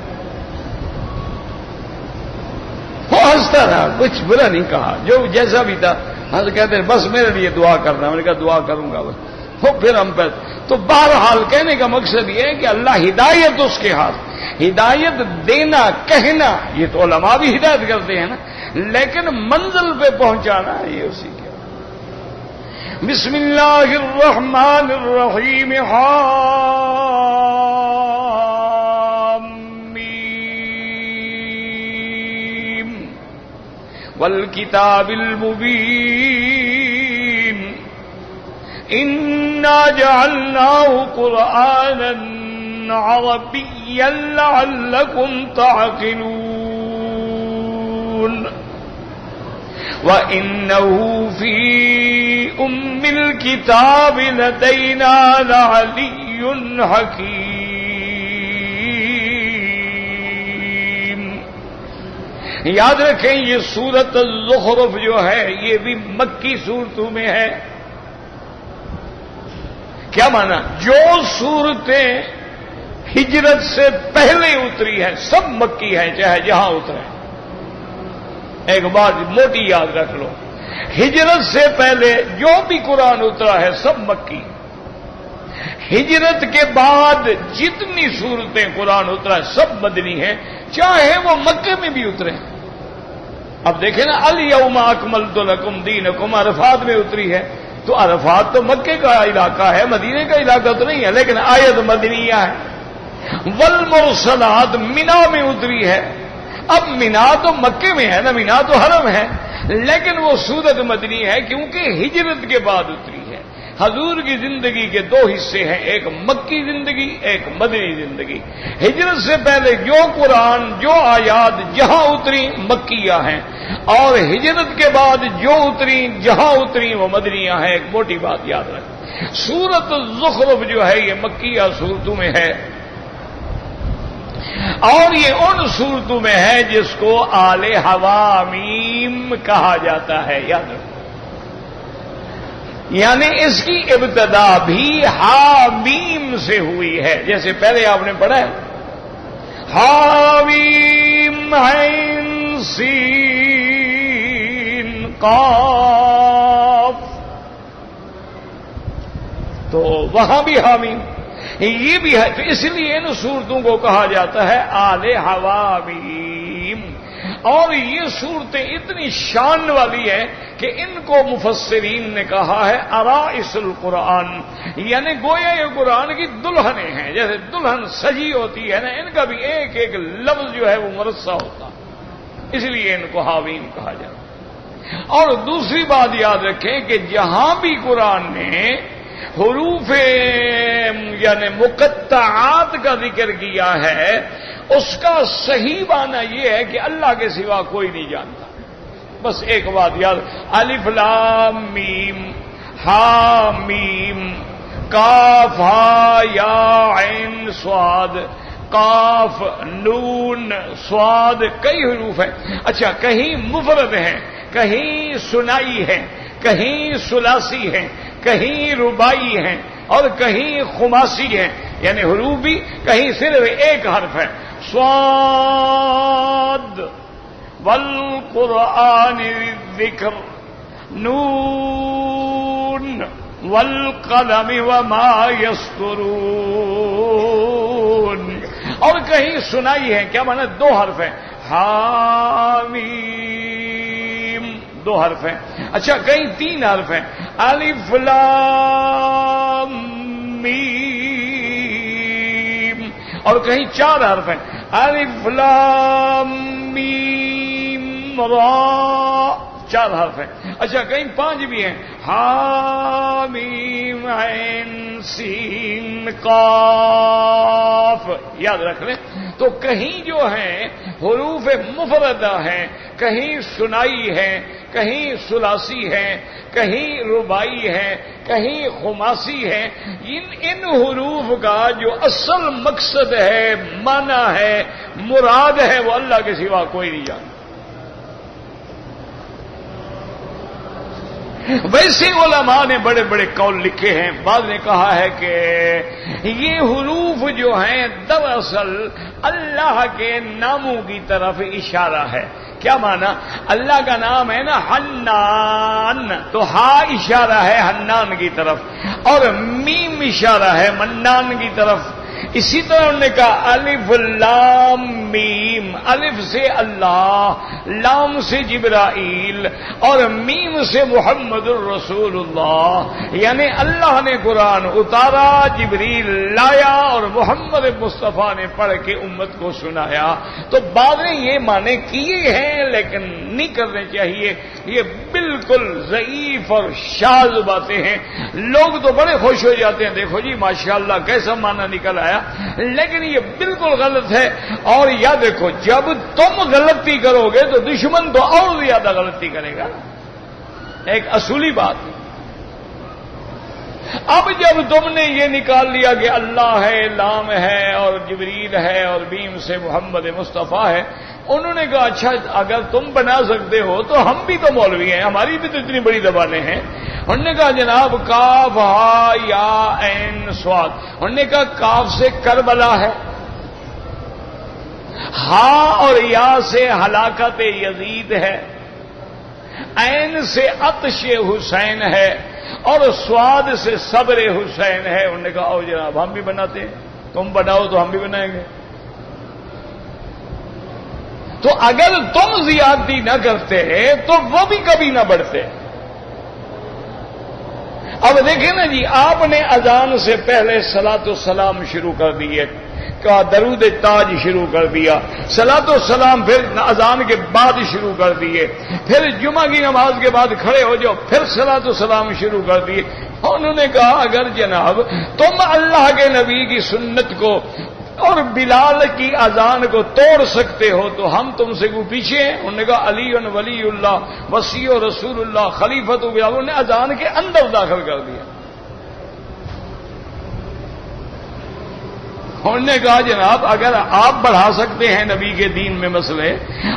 وہ ہنستا رہا، کچھ برا نہیں کہا، جو جیسا بھی تھا ہم کہتے ہیں بس میرے لیے دعا کرنا۔ میں نے کہا دعا کروں گا بس۔ وہ پھر ہم پر تو بہرحال کہنے کا مقصد یہ ہے کہ اللہ ہدایت اس کے ہاتھ، ہدایت دینا کہنا یہ تو علماء بھی ہدایت کرتے ہیں نا، لیکن منزل پہ پہنچانا یہ اسی کے۔ بسم اللہ الرحمن الرحیم، حامیم والکتاب المبین انا جعلناه قرآنا عربيا لعلكم تعقلون وإنه في أم الكتاب لدينا لعلي حكيم۔ یاد رکھیں یہ سورۃ الزخرف جو ہے یہ بھی مکی صورتوں میں ہے۔ کیا مانا؟ جو صورتیں ہجرت سے پہلے اتری ہیں سب مکی ہیں، چاہے جہاں اترے۔ ایک بات موٹی یاد رکھ لو، ہجرت سے پہلے جو بھی قرآن اترا ہے سب مکی، ہجرت کے بعد جتنی صورتیں قرآن اترا ہے سب مدنی ہیں، چاہے وہ مکے میں بھی اترے۔ اب دیکھیں نا، الیوم اکملت لکم دینکم عرفات میں اتری ہے، تو عرفات تو مکے کا علاقہ ہے، مدینے کا علاقہ تو نہیں ہے، لیکن آیت مدنیہ ہے۔ والمرسلات منا میں اتری ہے، اب منا تو مکے میں ہے نا، منا تو حرم ہے، لیکن وہ سورت مدنی ہے کیونکہ ہجرت کے بعد اتری ہے۔ حضور کی زندگی کے دو حصے ہیں، ایک مکی زندگی ایک مدنی زندگی۔ ہجرت سے پہلے جو قرآن جو آیات جہاں اتری مکیہ ہیں، اور ہجرت کے بعد جو اتری جہاں اتری وہ مدنیہ ہیں۔ ایک موٹی بات یاد رکھیں، سورۃ الزخرف جو ہے یہ مکیہ صورتوں میں ہے، اور یہ ان صورتوں میں ہے جس کو آل حوامیم کہا جاتا ہے، یاد رکھیں، یعنی اس کی ابتدا بھی حامیم سے ہوئی ہے، جیسے پہلے آپ نے پڑھا ہے حامیم عین سین قاف، تو وہاں بھی حامیم یہ بھی ہے. تو اس لیے ان صورتوں کو کہا جاتا ہے آل حوامیم. اور یہ صورتیں اتنی شان والی ہیں کہ ان کو مفسرین نے کہا ہے عرائس القرآن، یعنی گویا یہ قرآن کی دلہنیں ہیں. جیسے دلہن سجی ہوتی ہے نا، ان کا بھی ایک ایک لفظ جو ہے وہ مرصع ہوتا، اس لیے ان کو حوامیم کہا جاتا. اور دوسری بات یاد رکھیں کہ جہاں بھی قرآن نے حروف یعنی مقطعات کا ذکر کیا ہے، اس کا صحیح معنی یہ ہے کہ اللہ کے سوا کوئی نہیں جانتا. بس ایک بات یاد، الف لام میم ہا میم کاف ہا یا عین صاد قاف نون صاد، کئی حروف ہیں. اچھا، کہیں مفرد ہیں، کہیں ثنائی ہیں، کہیں ثلاثی ہیں، کہیں رباعی ہیں اور کہیں خماسی ہیں. یعنی حروف بھی کہیں صرف ایک حرف ہے. صاد والقرآن الذکر نون والقلم وما یسطرون. اور کہیں سنائی ہے، کیا مانا؟ دو حرف ہیں، حامیم دو حرف ہیں. اچھا، کہیں تین حرف ہیں، الف لام میم. اور کہیں چار حرف ہیں، الف لام میم را، چار حرف ہیں. اچھا، کہیں پانچ بھی ہیں، حامیم عین سین قاف. یاد رکھ لیں. تو کہیں جو ہیں حروف مفردہ ہیں، کہیں ثنائی ہیں، کہیں ثلاثی ہیں، کہیں رباعی ہیں، کہیں خماسی ہیں. ان حروف کا جو اصل مقصد ہے، معنی ہے، مراد ہے، وہ اللہ کے سوا کوئی نہیں جانتا. ویسے علماء نے بڑے بڑے قول لکھے ہیں. بعض نے کہا ہے کہ یہ حروف جو ہیں دراصل اللہ کے ناموں کی طرف اشارہ ہے. کیا مانا؟ اللہ کا نام ہے نا حنان، تو ہا اشارہ ہے حنان کی طرف اور میم اشارہ ہے منان کی طرف. اسی طرح انہوں نے کہا الف لام میم، الف سے اللہ، لام سے جبرائیل اور میم سے محمد الرسول اللہ. یعنی اللہ نے قرآن اتارا، جبریل لایا اور محمد مصطفیٰ نے پڑھ کے امت کو سنایا. تو بعد نے یہ معنی کیے ہیں لیکن نہیں کرنے چاہیے. یہ بالکل ضعیف اور شاذ باتیں ہیں. لوگ تو بڑے خوش ہو جاتے ہیں، دیکھو جی ماشاءاللہ کیسا معنی نکل آیا، لیکن یہ بالکل غلط ہے. اور یاد دیکھو، جب تم غلطی کرو گے تو دشمن تو اور زیادہ غلطی کرے گا. ایک اصولی بات. اب جب تم نے یہ نکال لیا کہ اللہ ہے، لام ہے اور جبریل ہے اور بیم سے محمد مصطفیٰ ہے، انہوں نے کہا اچھا اگر تم بنا سکتے ہو تو ہم بھی تو مولوی ہیں، ہماری بھی تو اتنی بڑی زبانیں ہیں. انہوں نے کہا جناب کاف ہا یا عین صاد. انہوں نے کہا کاف سے کربلا ہے، ہا اور یا سے ہلاکت یزید ہے، عین سے عطش حسین ہے اور سواد سے صبر حسین ہے. انہوں نے کہا او جناب ہم بھی بناتے ہیں، تم بناؤ تو ہم بھی بنائیں گے. تو اگر تم زیادتی نہ کرتے تو وہ بھی کبھی نہ بڑھتے. اب دیکھیں نا جی، آپ نے اذان سے پہلے صلاۃ والسلام شروع کر دیے، کا درود تاج شروع کر دیا، صلاۃ والسلام پھر اذان کے بعد شروع کر دیے، پھر جمعہ کی نماز کے بعد کھڑے ہو جاؤ پھر صلاۃ والسلام شروع کر دیے. انہوں نے کہا اگر جناب تم اللہ کے نبی کی سنت کو اور بلال کی اذان کو توڑ سکتے ہو تو ہم تم سے کو پیچھے ہیں. انہوں نے کہا علی ولی اللہ وصی رسول اللہ خلیفۃ بلال. انہوں نے اذان کے اندر داخل کر دیا. انہوں نے کہا جناب اگر آپ بڑھا سکتے ہیں نبی کے دین میں مسئلے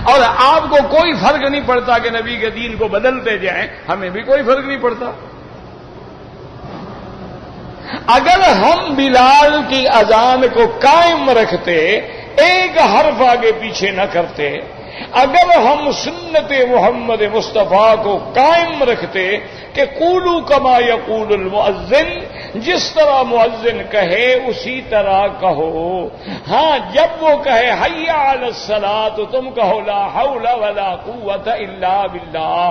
اور آپ کو کوئی فرق نہیں پڑتا کہ نبی کے دین کو بدلتے جائیں، ہمیں بھی کوئی فرق نہیں پڑتا. اگر ہم بلال کی اذان کو قائم رکھتے، ایک حرف آگے پیچھے نہ کرتے، اگر ہم سنت محمد مصطفیٰ کو قائم رکھتے کہ قولوا کما یقول المؤذن، جس طرح مؤذن کہے اسی طرح کہو. ہاں جب وہ کہے حی علی الصلاۃ تو تم کہو لا حول ولا قوت الا باللہ،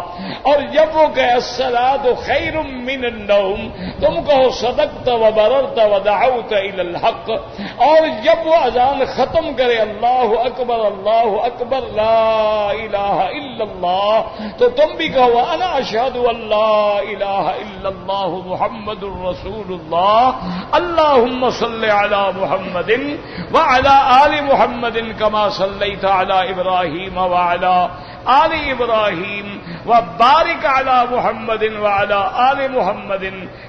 اور جب وہ کہے الصلاۃ خیر من النوم تم کہو صدقت وبررت ودعوت الی الحق. اور جب وہ اذان ختم کرے اللہ اکبر لا الہ الا اللہ تو تم بھی کہو انا اشہد ان لا الہ الا اللہ محمد الرسول اللہ. اللہم صل علی محمد وعلی آل محمد کما صلیت علی ابراہیم وعلی آل ابراہیم وبارک علی محمد وعلی آل محمد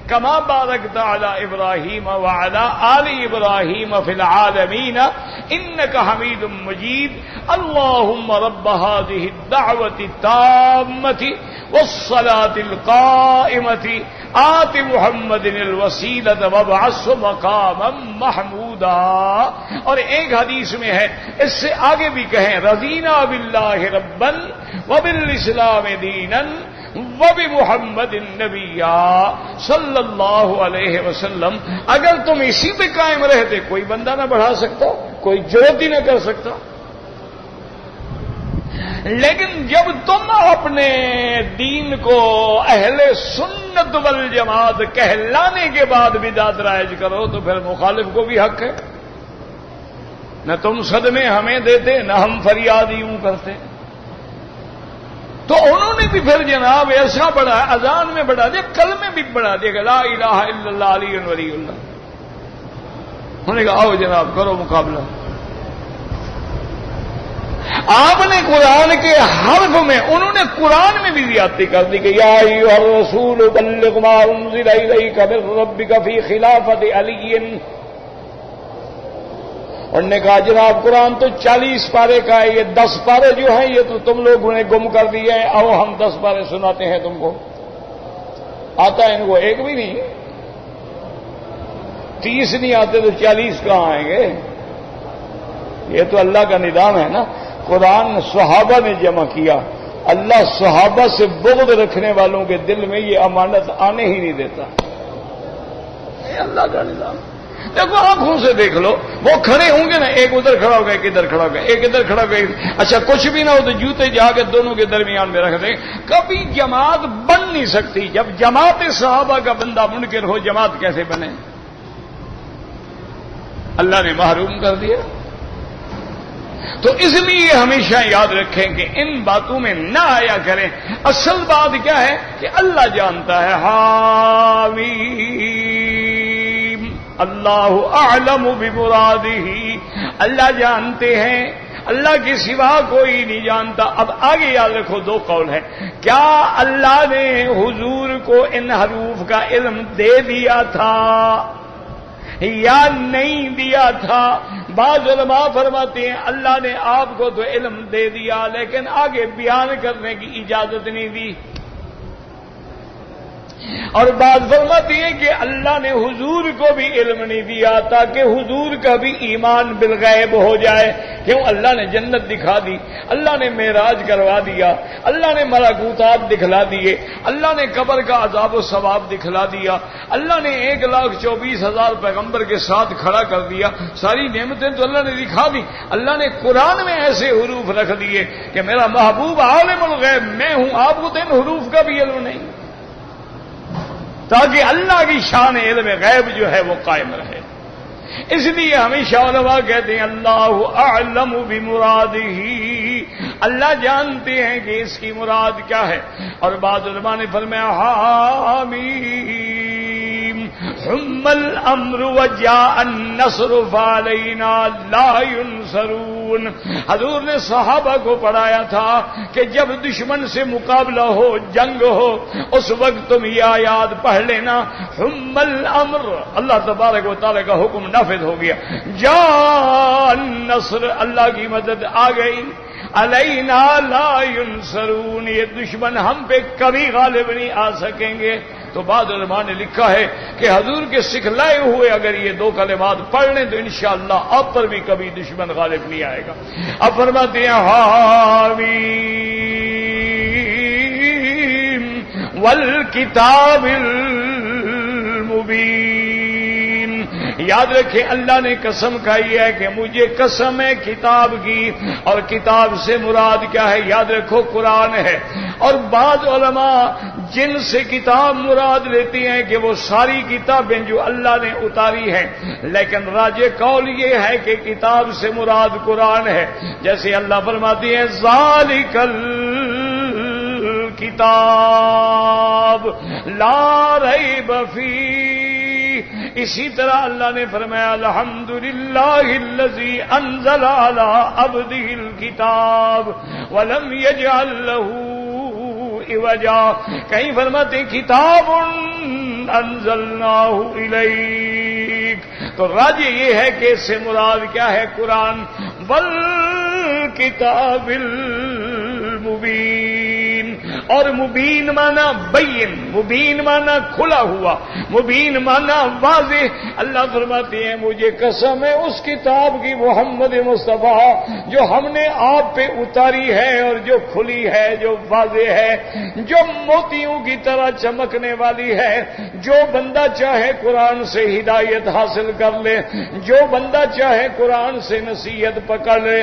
کما بارکت علی ابراہیم وعلی آل ابراہیم فی العالمین انک حمید مجید. اللہم رب هذه الدعوة التامة والصلاة القائمة آت محمد الوسیلۃ وابعثہ مقاما محمودا. اور ایک حدیث میں ہے اس سے آگے بھی کہیں رضینا باللہ ربا وبالاسلام دینا وبمحمد النبیا صلی اللہ علیہ وسلم. اگر تم اسی پہ قائم رہتے کوئی بندہ نہ بڑھا سکتا، کوئی جرات ہی نہ کر سکتا. لیکن جب تم اپنے دین کو اہل سنت والجماعت کہلانے کے بعد بدعت رائج کرو تو پھر مخالف کو بھی حق ہے. نہ تم صدمے ہمیں دیتے نہ ہم فریاد یوں کرتے. تو انہوں نے بھی پھر جناب ایسا بڑھا، اذان میں بڑھا دیا، کلمے بھی بڑھا دیا کہ لا الہ الا اللہ علی ولی اللہ. انہوں نے کہا آؤ جناب کرو مقابلہ. آپ نے قرآن کے حرف میں، انہوں نے قرآن میں بھی زیادتی کر دی کہ یا ایھا الرسول بلغ ما انزل الیک من ربک فی خلافت علی. انہوں نے کہا جناب قرآن تو 40 پارے کا ہے، یہ 10 پارے جو ہیں یہ تو تم لوگوں نے گم کر دیے ہیں. آؤ ہم 10 پارے سناتے ہیں تم کو. آتا ہے ان کو ایک بھی نہیں، 30 نہیں آتے تو 40 کہاں آئیں گے؟ یہ تو اللہ کا نظام ہے نا. قرآن صحابہ نے جمع کیا، اللہ صحابہ سے بغض رکھنے والوں کے دل میں یہ امانت آنے ہی نہیں دیتا. یہ اللہ کا نظام. دیکھو آنکھوں سے دیکھ لو، وہ کھڑے ہوں گے نا، ایک ادھر کھڑا ہوگا ایک ادھر کھڑا ہوگا ایک ادھر کھڑا ہوگا. اچھا کچھ بھی نہ ہو تو جوتے جا کے دونوں کے درمیان میں رکھ دیں. کبھی جماعت بن نہیں سکتی. جب جماعت صحابہ کا بندہ منکر ہو جماعت کیسے بنے؟ اللہ نے محروم کر دیا. تو اس لیے ہمیشہ یاد رکھیں کہ ان باتوں میں نہ آیا کریں. اصل بات کیا ہے کہ اللہ جانتا ہے. حامیم اللہ اعلم بمرادہ. اللہ جانتے ہیں، اللہ کے سوا کوئی نہیں جانتا. اب آگے یاد رکھو 2 قول ہے. کیا اللہ نے حضور کو ان حروف کا علم دے دیا تھا یا نہیں دیا تھا؟ بعض علماء فرماتے ہیں اللہ نے آپ کو تو علم دے دیا لیکن آگے بیان کرنے کی اجازت نہیں دی. اور بعض فرماتی ہیں کہ اللہ نے حضور کو بھی علم نہیں دیا تاکہ حضور کا بھی ایمان بالغیب ہو جائے. کیوں؟ اللہ نے جنت دکھا دی، اللہ نے معراج کروا دیا، اللہ نے ملکوتات دکھلا دیے، اللہ نے قبر کا عذاب و ثواب دکھلا دیا، اللہ نے 1,24,000 پیغمبر کے ساتھ کھڑا کر دیا. ساری نعمتیں تو اللہ نے دکھا دی. اللہ نے قرآن میں ایسے حروف رکھ دیے کہ میرا محبوب عالم الغیب میں ہوں، آپ کو تو ان حروف کا بھی علم نہیں، تاکہ اللہ کی شان علم غیب جو ہے وہ قائم رہے. اس لیے ہمیشہ علماء کہتے ہیں اللہ اعلم بمرادہ. اللہ جانتے ہیں کہ اس کی مراد کیا ہے. اور بعض علماء نے فرمایا حامیم حم الامر وجاء النصر فعلينا لا ينصرون. حضور نے صحابہ کو پڑھایا تھا کہ جب دشمن سے مقابلہ ہو، جنگ ہو، اس وقت تم یہ آیات پڑھ لینا. حم الامر، اللہ تبارک و تعالی کا حکم نافذ ہو گیا. جاء النصر، اللہ کی مدد آ گئی. علینا لا ينصرون، یہ دشمن ہم پہ کبھی غالب نہیں آ سکیں گے. تو بعض علماء نے لکھا ہے کہ حضور کے سکھلائے ہوئے اگر یہ 2 کلمات پڑھ لیں تو انشاءاللہ آپ پر بھی کبھی دشمن غالب نہیں آئے گا. اب فرماتے ہیں حامیم والکتاب المبین. یاد رکھیں اللہ نے قسم کھائی ہے کہ مجھے قسم ہے کتاب کی، اور کتاب سے مراد کیا ہے؟ یاد رکھو قرآن ہے۔ اور بعض علماء جن سے کتاب مراد لیتی ہیں کہ وہ ساری کتابیں جو اللہ نے اتاری ہیں، لیکن راجح قول یہ ہے کہ کتاب سے مراد قرآن ہے۔ جیسے اللہ فرماتی ہے ذالک الکتاب لا ریب فیہ، اسی طرح اللہ نے فرمایا الحمدللہ الذی انزل علی عبدہ الکتاب ولم یجعل لہ عوجا، کہیں فرماتے کتاب انزلناہ الیک۔ تو راجح یہ ہے کہ اس سے مراد کیا ہے؟ قرآن۔ والکتاب المبین، اور مبین مانا بین، مبین مانا کھلا ہوا، مبین مانا واضح۔ اللہ فرماتے ہیں مجھے قسم ہے اس کتاب کی محمد مصطفیٰ جو ہم نے آپ پہ اتاری ہے، اور جو کھلی ہے، جو واضح ہے، جو موتیوں کی طرح چمکنے والی ہے۔ جو بندہ چاہے قرآن سے ہدایت حاصل کر لے، جو بندہ چاہے قرآن سے نصیحت پکڑ لے۔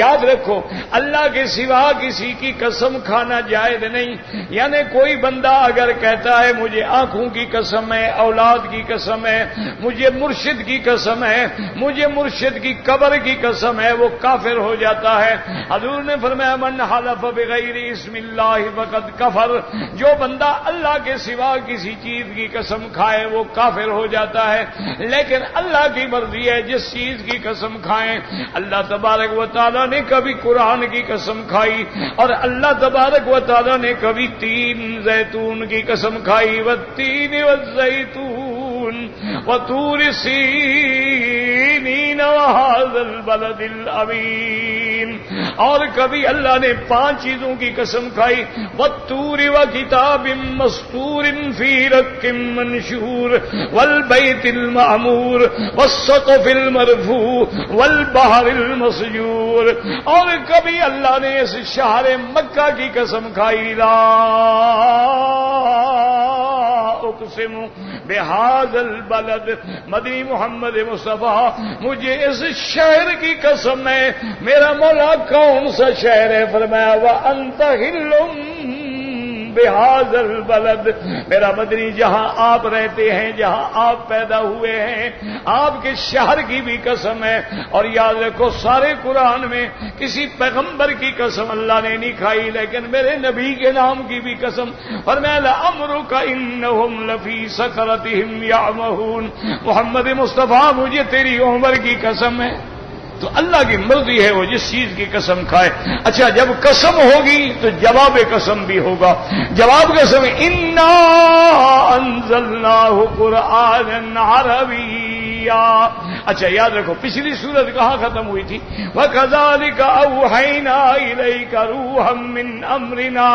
یاد رکھو اللہ کے سوا کسی کی قسم کھانا جائز نہیں۔ یعنی کوئی بندہ اگر کہتا ہے مجھے آنکھوں کی قسم ہے، اولاد کی قسم ہے، مجھے مرشد کی قسم ہے، مجھے مرشد کی قبر کی قسم ہے، وہ کافر ہو جاتا ہے۔ حضور نے فرمایا من حلف بغیر اسم اللہ فقد کفر، جو بندہ اللہ کے سوا کسی چیز کی قسم کھائے وہ کافر ہو جاتا ہے۔ لیکن اللہ کی مرضی ہے جس چیز کی قسم کھائیں۔ اللہ تبارک و تعالیٰ نے کبھی قرآن کی قسم کھائی، اور اللہ تبارک و تعالیٰ نے کبھی تین زیتون کی قسم کھائی، والتین والزیتون وطور سینین وہذا البلد الامین، اور کبھی اللہ نے 5 چیزوں کی قسم کھائی، والطور وکتاب مسطور فی رق منشور والبیت المعمور والسقف المرفوع والبحر المسجور، اور کبھی اللہ نے اس شہر مکہ کی قسم کھائی لا اقسم بہذا البلد، مدنی محمد مصطفیٰ مجھے اس شہر کی قسم ہے۔ میرا مولا کون سا شہر ہے؟ فرمایا وانت حل بہذا البلد، میرا مدنی جہاں آپ رہتے ہیں، جہاں آپ پیدا ہوئے ہیں، آپ کے شہر کی بھی قسم ہے۔ اور یاد رکھو سارے قرآن میں کسی پیغمبر کی قسم اللہ نے نہیں کھائی، لیکن میرے نبی کے نام کی بھی قسم۔ فرمایا لعمرک انہم لفی سکرتہم یعمہون، محمد مصطفیٰ مجھے تیری عمر کی قسم ہے۔ تو اللہ کی مرضی ہے وہ جس چیز کی قسم کھائے۔ اچھا جب قسم ہوگی تو جواب قسم بھی ہوگا۔ جواب قسم انا انزلناہ قرآنا عربیا۔ اچھا یاد رکھو پچھلی سورت کہاں ختم ہوئی تھی؟ وَكَذَلِكَ أَوْحَيْنَا إِلَيْكَ رُوحًا مِّنْ أَمْرِنَا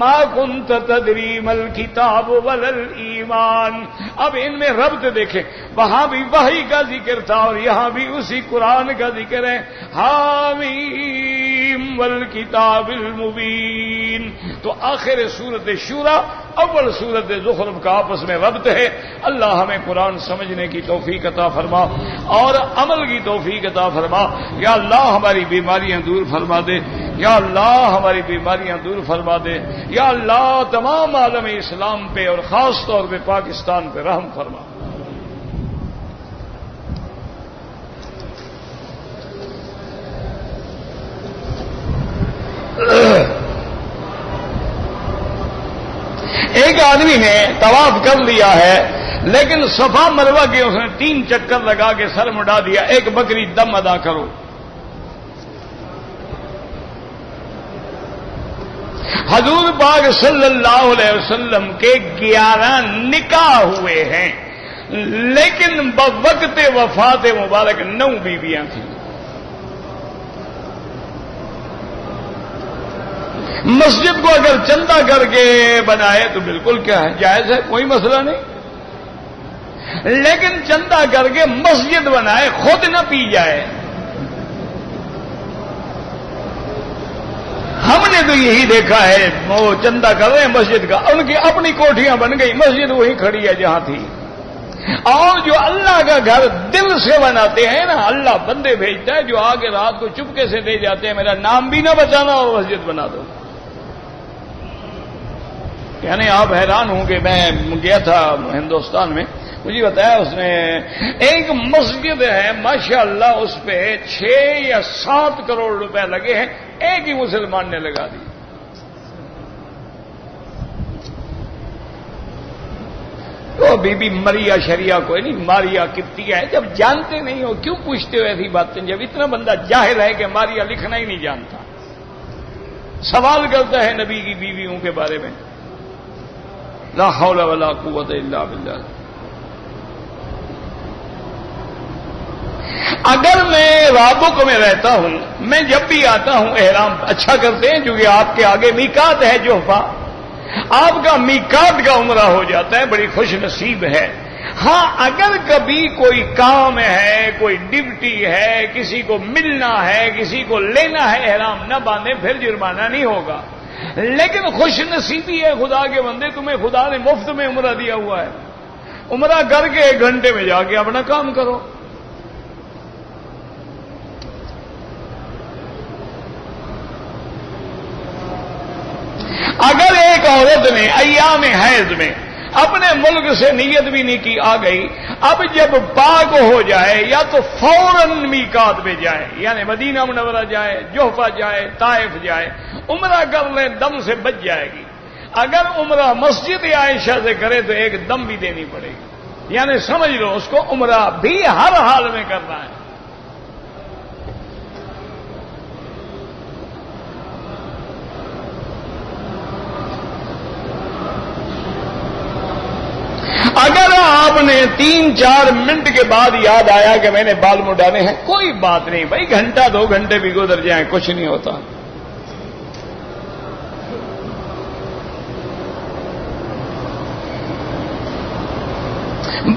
مَا كُنْتَ تَدْرِي مَا الْكِتَابُ وَلَا الْإِيمَانُ۔ اب ان میں ربط دیکھیں، وہاں بھی وحی کا ذکر تھا اور یہاں بھی اسی قرآن کا ذکر ہے، حامیم والکتاب المبین۔ تو آخر سورت شورى اول سورت زخرف کا آپس میں ربط ہے۔ اللہ ہمیں قرآن سمجھنے کی توفیق عطا فرما اور عمل کی توفیق عطا فرما۔ یا اللہ ہماری بیماریاں دور فرما دے، یا اللہ ہماری بیماریاں دور فرما دے، یا اللہ تمام عالم اسلام پہ اور خاص طور پہ پاکستان پہ رحم فرما۔ ایک آدمی نے طواف کر لیا ہے لیکن صفا مروہ کے اس نے 3 چکر لگا کے سر مڈا دیا، ایک بکری دم ادا کرو۔ حضور پاک صلی اللہ علیہ وسلم کے 11 نکاح ہوئے ہیں، لیکن بوقت وفات مبارک 9 بیویاں تھیں۔ مسجد کو اگر چندہ کر کے بنائے تو بالکل کیا ہے، جائز ہے، کوئی مسئلہ نہیں، لیکن چندہ کر کے مسجد بنائے، خود نہ پی جائے۔ ہم نے تو یہی دیکھا ہے، وہ چندہ کر رہے ہیں مسجد کا، ان کی اپنی کوٹھیاں بن گئی، مسجد وہی کھڑی ہے جہاں تھی۔ اور جو اللہ کا گھر دل سے بناتے ہیں نا، اللہ بندے بھیجتا ہے جو آگے رات کو چپکے سے لے جاتے ہیں، میرا نام بھی نہ بتانا اور مسجد بنا دو. یعنی آپ حیران ہوں کہ میں گیا تھا ہندوستان میں، مجھے بتایا اس نے ایک مسجد ہے ماشاءاللہ، اس پہ 6 یا 7 کروڑ روپے لگے ہیں، ایک ہی مسلمان نے لگا دی. تو بی بی مریا شریعہ کوئی نہیں، ماریا کپتیا ہے. جب جانتے نہیں ہو کیوں پوچھتے ہو ایسی باتیں؟ جب اتنا بندہ جاہل ہے کہ ماریا لکھنا ہی نہیں جانتا، سوال کرتا ہے نبی کی بیویوں کے بارے میں. لا حول ولا قوت الا باللہ. اگر میں رابق میں رہتا ہوں، میں جب بھی آتا ہوں احرام اچھا کرتے ہیں کیونکہ آپ کے آگے میقات ہے جوفا، آپ کا میقات کا عمرہ ہو جاتا ہے، بڑی خوش نصیب ہے. ہاں اگر کبھی کوئی کام ہے، کوئی ڈیوٹی ہے، کسی کو ملنا ہے، کسی کو لینا ہے، احرام نہ باندھے پھر جرمانہ نہیں ہوگا. لیکن خوش نصیبی ہے خدا کے بندے، تمہیں خدا نے مفت میں عمرہ دیا ہوا ہے، عمرہ کر کے 1 گھنٹے میں جا کے اپنا کام کرو. اگر ایک عورت نے ایام حیض میں اپنے ملک سے نیت بھی نہیں کی، آ گئی، اب جب پاک ہو جائے یا تو فوراً میقات پہ جائے، یعنی مدینہ منورہ جائے، جوفہ جائے، طائف جائے، عمرہ کر لے، دم سے بچ جائے گی. اگر عمرہ مسجد عائشہ سے کرے تو ایک دم بھی دینی پڑے گی. یعنی سمجھ لو اس کو عمرہ بھی ہر حال میں کرنا ہے. اگر آپ نے 3-4 منٹ کے بعد یاد آیا کہ میں نے بال مڈانے ہیں، کوئی بات نہیں بھائی، 1-2 گھنٹے بھی گزر جائیں کچھ نہیں ہوتا.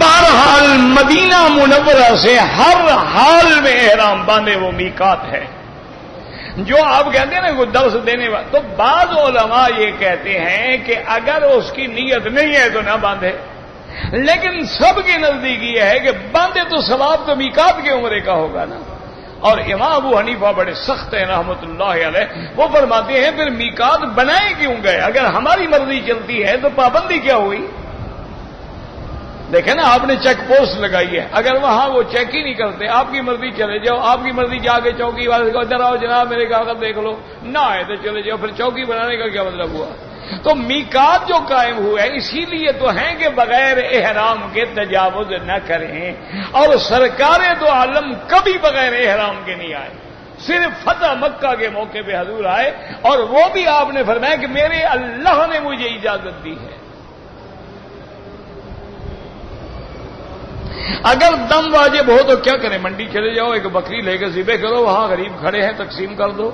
بہرحال مدینہ منورہ سے ہر حال میں احرام باندھے، وہ میقات ہے. جو آپ کہتے ہیں نا وہ درس دینے والا، تو بعض علماء یہ کہتے ہیں کہ اگر اس کی نیت نہیں ہے تو نہ باندھے، لیکن سب کے نزدیک یہ ہے کہ باندھے تو ثواب تو میقات کے عمرے کا ہوگا نا. اور امام ابو حنیفہ بڑے سخت ہیں رحمۃ اللہ علیہ، وہ فرماتے ہیں پھر میقات بنائے کیوں گئے؟ اگر ہماری مرضی چلتی ہے تو پابندی کیا ہوئی؟ دیکھیں نا، آپ نے چیک پوسٹ لگائی ہے، اگر وہاں وہ چیک ہی نہیں کرتے، آپ کی مرضی چلے جاؤ، آپ کی مرضی جا کے چوکی والے کو ادھر آؤ جناب میرے کاغذ دیکھ لو، نہ آئے تو چلے جاؤ، پھر چوکی بنانے کا کیا مطلب ہوا؟ تو میقات جو قائم ہوا ہے اسی لیے تو ہیں کہ بغیر احرام کے تجاوز نہ کریں. اور سرکار دو عالم کبھی بغیر احرام کے نہیں آئے، صرف فتح مکہ کے موقع پہ حضور آئے، اور وہ بھی آپ نے فرمایا کہ میرے اللہ نے مجھے اجازت دی ہے. اگر دم واجب ہو تو کیا کریں؟ منڈی چلے جاؤ، ایک بکری لے کے ذبح کرو، وہاں غریب کھڑے ہیں تقسیم کر دو.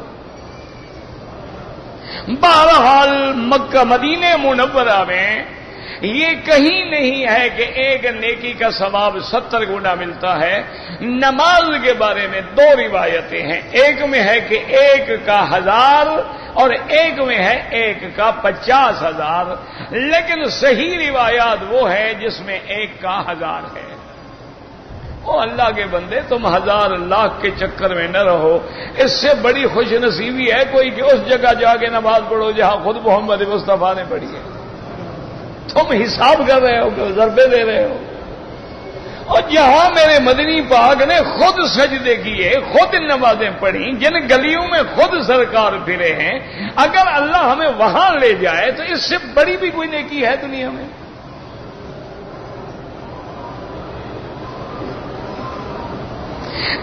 بہرحال مکہ مدینہ منورہ میں یہ کہیں نہیں ہے کہ ایک نیکی کا ثواب 70 گنا ملتا ہے. نماز کے بارے میں 2 روایتیں ہیں، ایک میں ہے کہ 1 کا 1000 اور ایک میں ہے 1 کا 50,000، لیکن صحیح روایات وہ ہے جس میں 1 کا 1000 ہے. او اللہ کے بندے، تم 1000 لاکھ کے چکر میں نہ رہو. اس سے بڑی خوش نصیبی ہے کوئی کہ اس جگہ جا کے نماز پڑھو جہاں خود محمد مصطفیٰ نے پڑھی ہے. تم حساب کر رہے ہو کہ ضربے دے رہے ہو. اور جہاں میرے مدنی پاک نے خود سجدے کیے، خود نمازیں پڑھی، جن گلیوں میں خود سرکار پھرے ہیں، اگر اللہ ہمیں وہاں لے جائے تو اس سے بڑی بھی کوئی نیکی ہے دنیا میں؟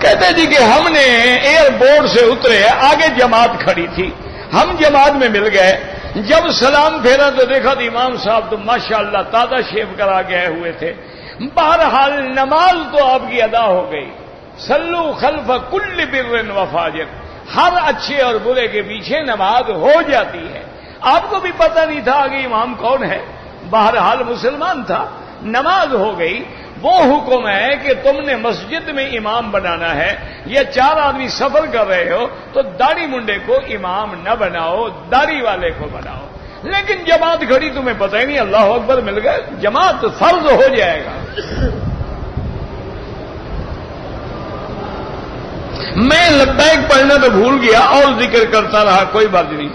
کہتے جی کہ ہم نے ایئرپورٹ سے اترے، آگے جماعت کھڑی تھی، ہم جماعت میں مل گئے. جب سلام پھیرا تو دیکھا تو امام صاحب تو ماشاءاللہ تازہ شیو کرا گئے ہوئے تھے. بہرحال نماز تو آپ کی ادا ہو گئی. صلو خلف کل بر و فاجر، ہر اچھے اور برے کے پیچھے نماز ہو جاتی ہے. آپ کو بھی پتہ نہیں تھا کہ امام کون ہے، بہرحال مسلمان تھا. نماز ہو گئی. وہ حکم ہے کہ تم نے مسجد میں امام بنانا ہے، یا 4 آدمی سفر کر رہے ہو تو داڑھی منڈے کو امام نہ بناؤ، داڑھی والے کو بناؤ. لیکن جماعت کھڑی، تمہیں پتہ ہی نہیں، اللہ اکبر مل گئے، جماعت فرض ہو جائے گا. میں لبیک پڑھنا تو بھول گیا اور ذکر کرتا رہا، کوئی بات نہیں۔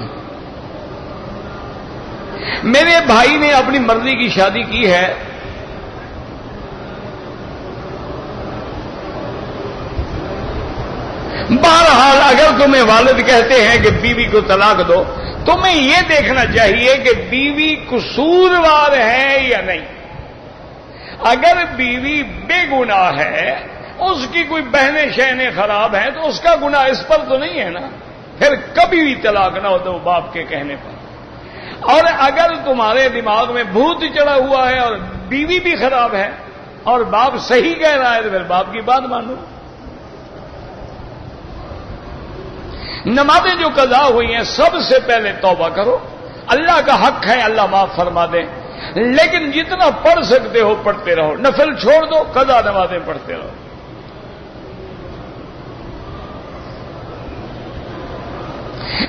میرے بھائی نے اپنی مرضی کی شادی کی ہے، بہرحال اگر تمہیں والد کہتے ہیں کہ بیوی کو طلاق دو، تمہیں یہ دیکھنا چاہیے کہ بیوی قصوروار ہے یا نہیں۔ اگر بیوی بے گناہ ہے، اس کی کوئی بہنیں شہنیں خراب ہیں، تو اس کا گناہ اس پر تو نہیں ہے نا، پھر کبھی بھی طلاق نہ ہو تو باپ کے کہنے پر۔ اور اگر تمہارے دماغ میں بھوت چڑھا ہوا ہے اور بیوی بھی خراب ہے اور باپ صحیح کہہ رہا ہے، تو پھر باپ کی بات مانو۔ نمازیں جو قضا ہوئی ہیں سب سے پہلے توبہ کرو، اللہ کا حق ہے اللہ معاف فرما دے، لیکن جتنا پڑھ سکتے ہو پڑھتے رہو، نفل چھوڑ دو، قضا نمازیں پڑھتے رہو۔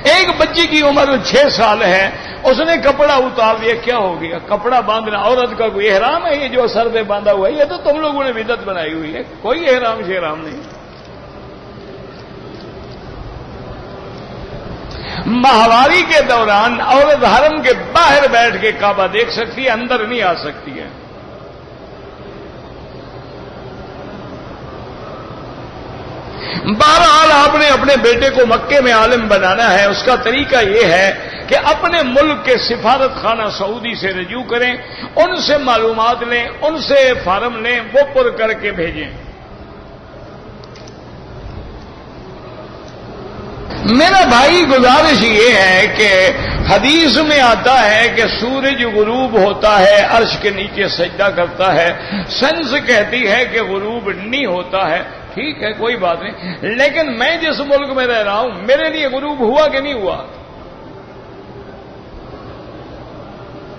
ایک بچی کی عمر 6 سال ہے، اس نے کپڑا اتار دیا، کیا ہو گیا؟ کپڑا باندھنا عورت کا کوئی احرام ہے؟ یہ جو سر پہ باندھا ہوا ہے یہ تو تم لوگوں نے بدعت بنائی ہوئی ہے، کوئی احرام شہرام نہیں۔ ماہواری کے دوران عورت حرم کے باہر بیٹھ کے کعبہ دیکھ سکتی ہے، اندر نہیں آ سکتی ہے۔ بہرحال آپ نے اپنے بیٹے کو مکے میں عالم بنانا ہے، اس کا طریقہ یہ ہے کہ اپنے ملک کے سفارت خانہ سعودی سے رجوع کریں، ان سے معلومات لیں، ان سے فارم لیں، وہ پر کر کے بھیجیں۔ میرا بھائی گزارش یہ ہے کہ حدیث میں آتا ہے کہ سورج غروب ہوتا ہے، عرش کے نیچے سجدہ کرتا ہے، سائنس کہتی ہے کہ غروب نہیں ہوتا ہے، ٹھیک ہے کوئی بات نہیں، لیکن میں جس ملک میں رہ رہا ہوں میرے لیے غروب ہوا کہ نہیں ہوا؟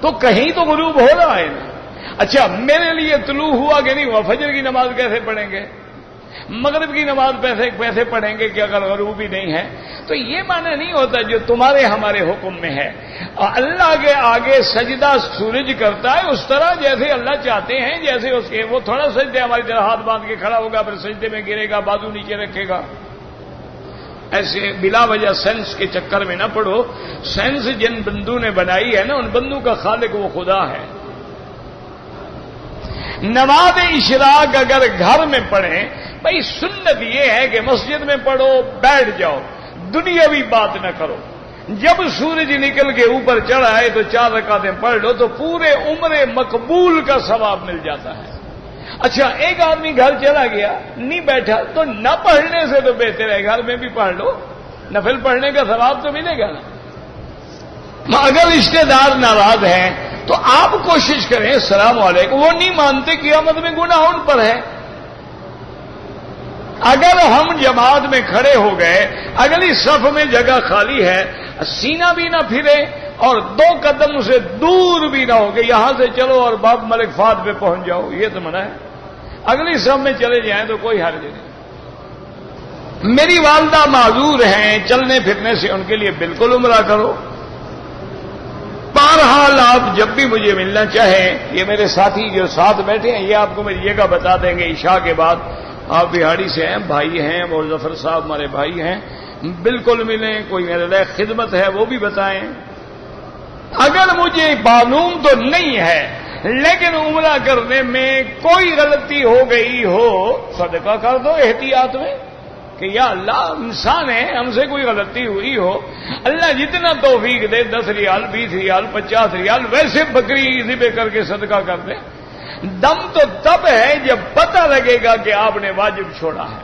تو کہیں تو غروب ہو رہا ہے نا۔ اچھا میرے لیے طلوع ہوا کہ نہیں ہوا؟ فجر کی نماز کیسے پڑھیں گے؟ مغرب کی نماز پیسے پڑھیں گے کہ اگر غروب ہی نہیں ہے؟ تو یہ معنی نہیں ہوتا جو تمہارے ہمارے حکم میں ہے۔ اللہ کے آگے سجدہ سورج کرتا ہے اس طرح جیسے اللہ چاہتے ہیں، جیسے اس کے وہ تھوڑا سجدے ہماری طرح ہاتھ باندھ کے کھڑا ہوگا پھر سجدے میں گرے گا، بازو نیچے رکھے گا۔ ایسے بلا وجہ سائنس کے چکر میں نہ پڑو۔ سائنس جن بندوں نے بنائی ہے نا، ان بندوں کا خالق وہ خدا ہے۔ نماز اشراق اگر گھر میں پڑھیں، بھائی سنت یہ ہے کہ مسجد میں پڑھو، بیٹھ جاؤ، دنیاوی بات نہ کرو۔ جب سورج نکل کے اوپر چڑھ آئے تو 4 رکعتیں پڑھ لو تو پورے عمر مقبول کا ثواب مل جاتا ہے۔ اچھا ایک آدمی گھر چلا گیا نہیں بیٹھا تو نہ پڑھنے سے تو بہتر ہے گھر میں بھی پڑھ لو، نفل پڑھنے کا ثواب تو ملے گا نا۔ اگر رشتے دار ناراض ہیں تو آپ کوشش کریں السلام علیکم، وہ نہیں مانتے قیامت میں گناہ ان پر ہے۔ اگر ہم جماعت میں کھڑے ہو گئے، اگلی صف میں جگہ خالی ہے، سینہ بھی نہ پھرے اور 2 قدم سے دور بھی نہ ہو گئے، یہاں سے چلو اور باب ملک فہد پہ پہنچ جاؤ، یہ تو منع ہے۔ اگلی صف میں چلے جائیں تو کوئی حرج نہیں۔ میری والدہ معذور ہیں، چلنے پھرنے سے ان کے لیے بالکل عمرہ کرو۔ بہرحال آپ جب بھی مجھے ملنا چاہیں، یہ میرے ساتھی جو ساتھ بیٹھے ہیں یہ آپ کو میری جگہ بتا دیں گے عشاء کے بعد۔ آپ بہاڑی سے ہیں، بھائی ہیں، اور ظفر صاحب ہمارے بھائی ہیں، بالکل ملیں، کوئی میرے لیے خدمت ہے وہ بھی بتائیں۔ اگر مجھے معلوم تو نہیں ہے لیکن عمرہ کرنے میں کوئی غلطی ہو گئی ہو، صدقہ کر دو احتیاط میں کہ یا اللہ انسان ہے، ہم سے کوئی غلطی ہوئی ہو، اللہ جتنا توفیق دے، 10 ریال 20 ریال 50 ریال ویسے بکری ذبح کر کے صدقہ کر دیں۔ دم تو تب ہے جب پتہ لگے گا کہ آپ نے واجب چھوڑا ہے،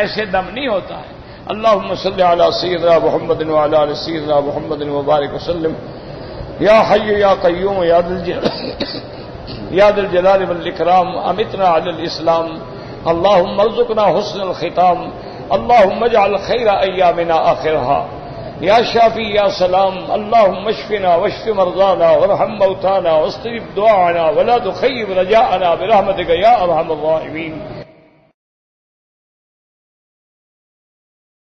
ایسے دم نہیں ہوتا ہے۔ اللہم صلی علی سیدنا محمد وعلی آل سیدنا محمد وبارک وسلم۔ یا حی یا قیوم یا ذی الجلال والاکرام امتنا علی الاسلام، اللہم ارزقنا حسن الختام، اللہم اجعل خیر ایامنا آخرها، یا شافی یا سلام، اللہم اشفنا واشف مرضانا وارحم موتانا واستجب دعانا ولا تخیب رجاءنا برحمتک یا ارحم الراحمین۔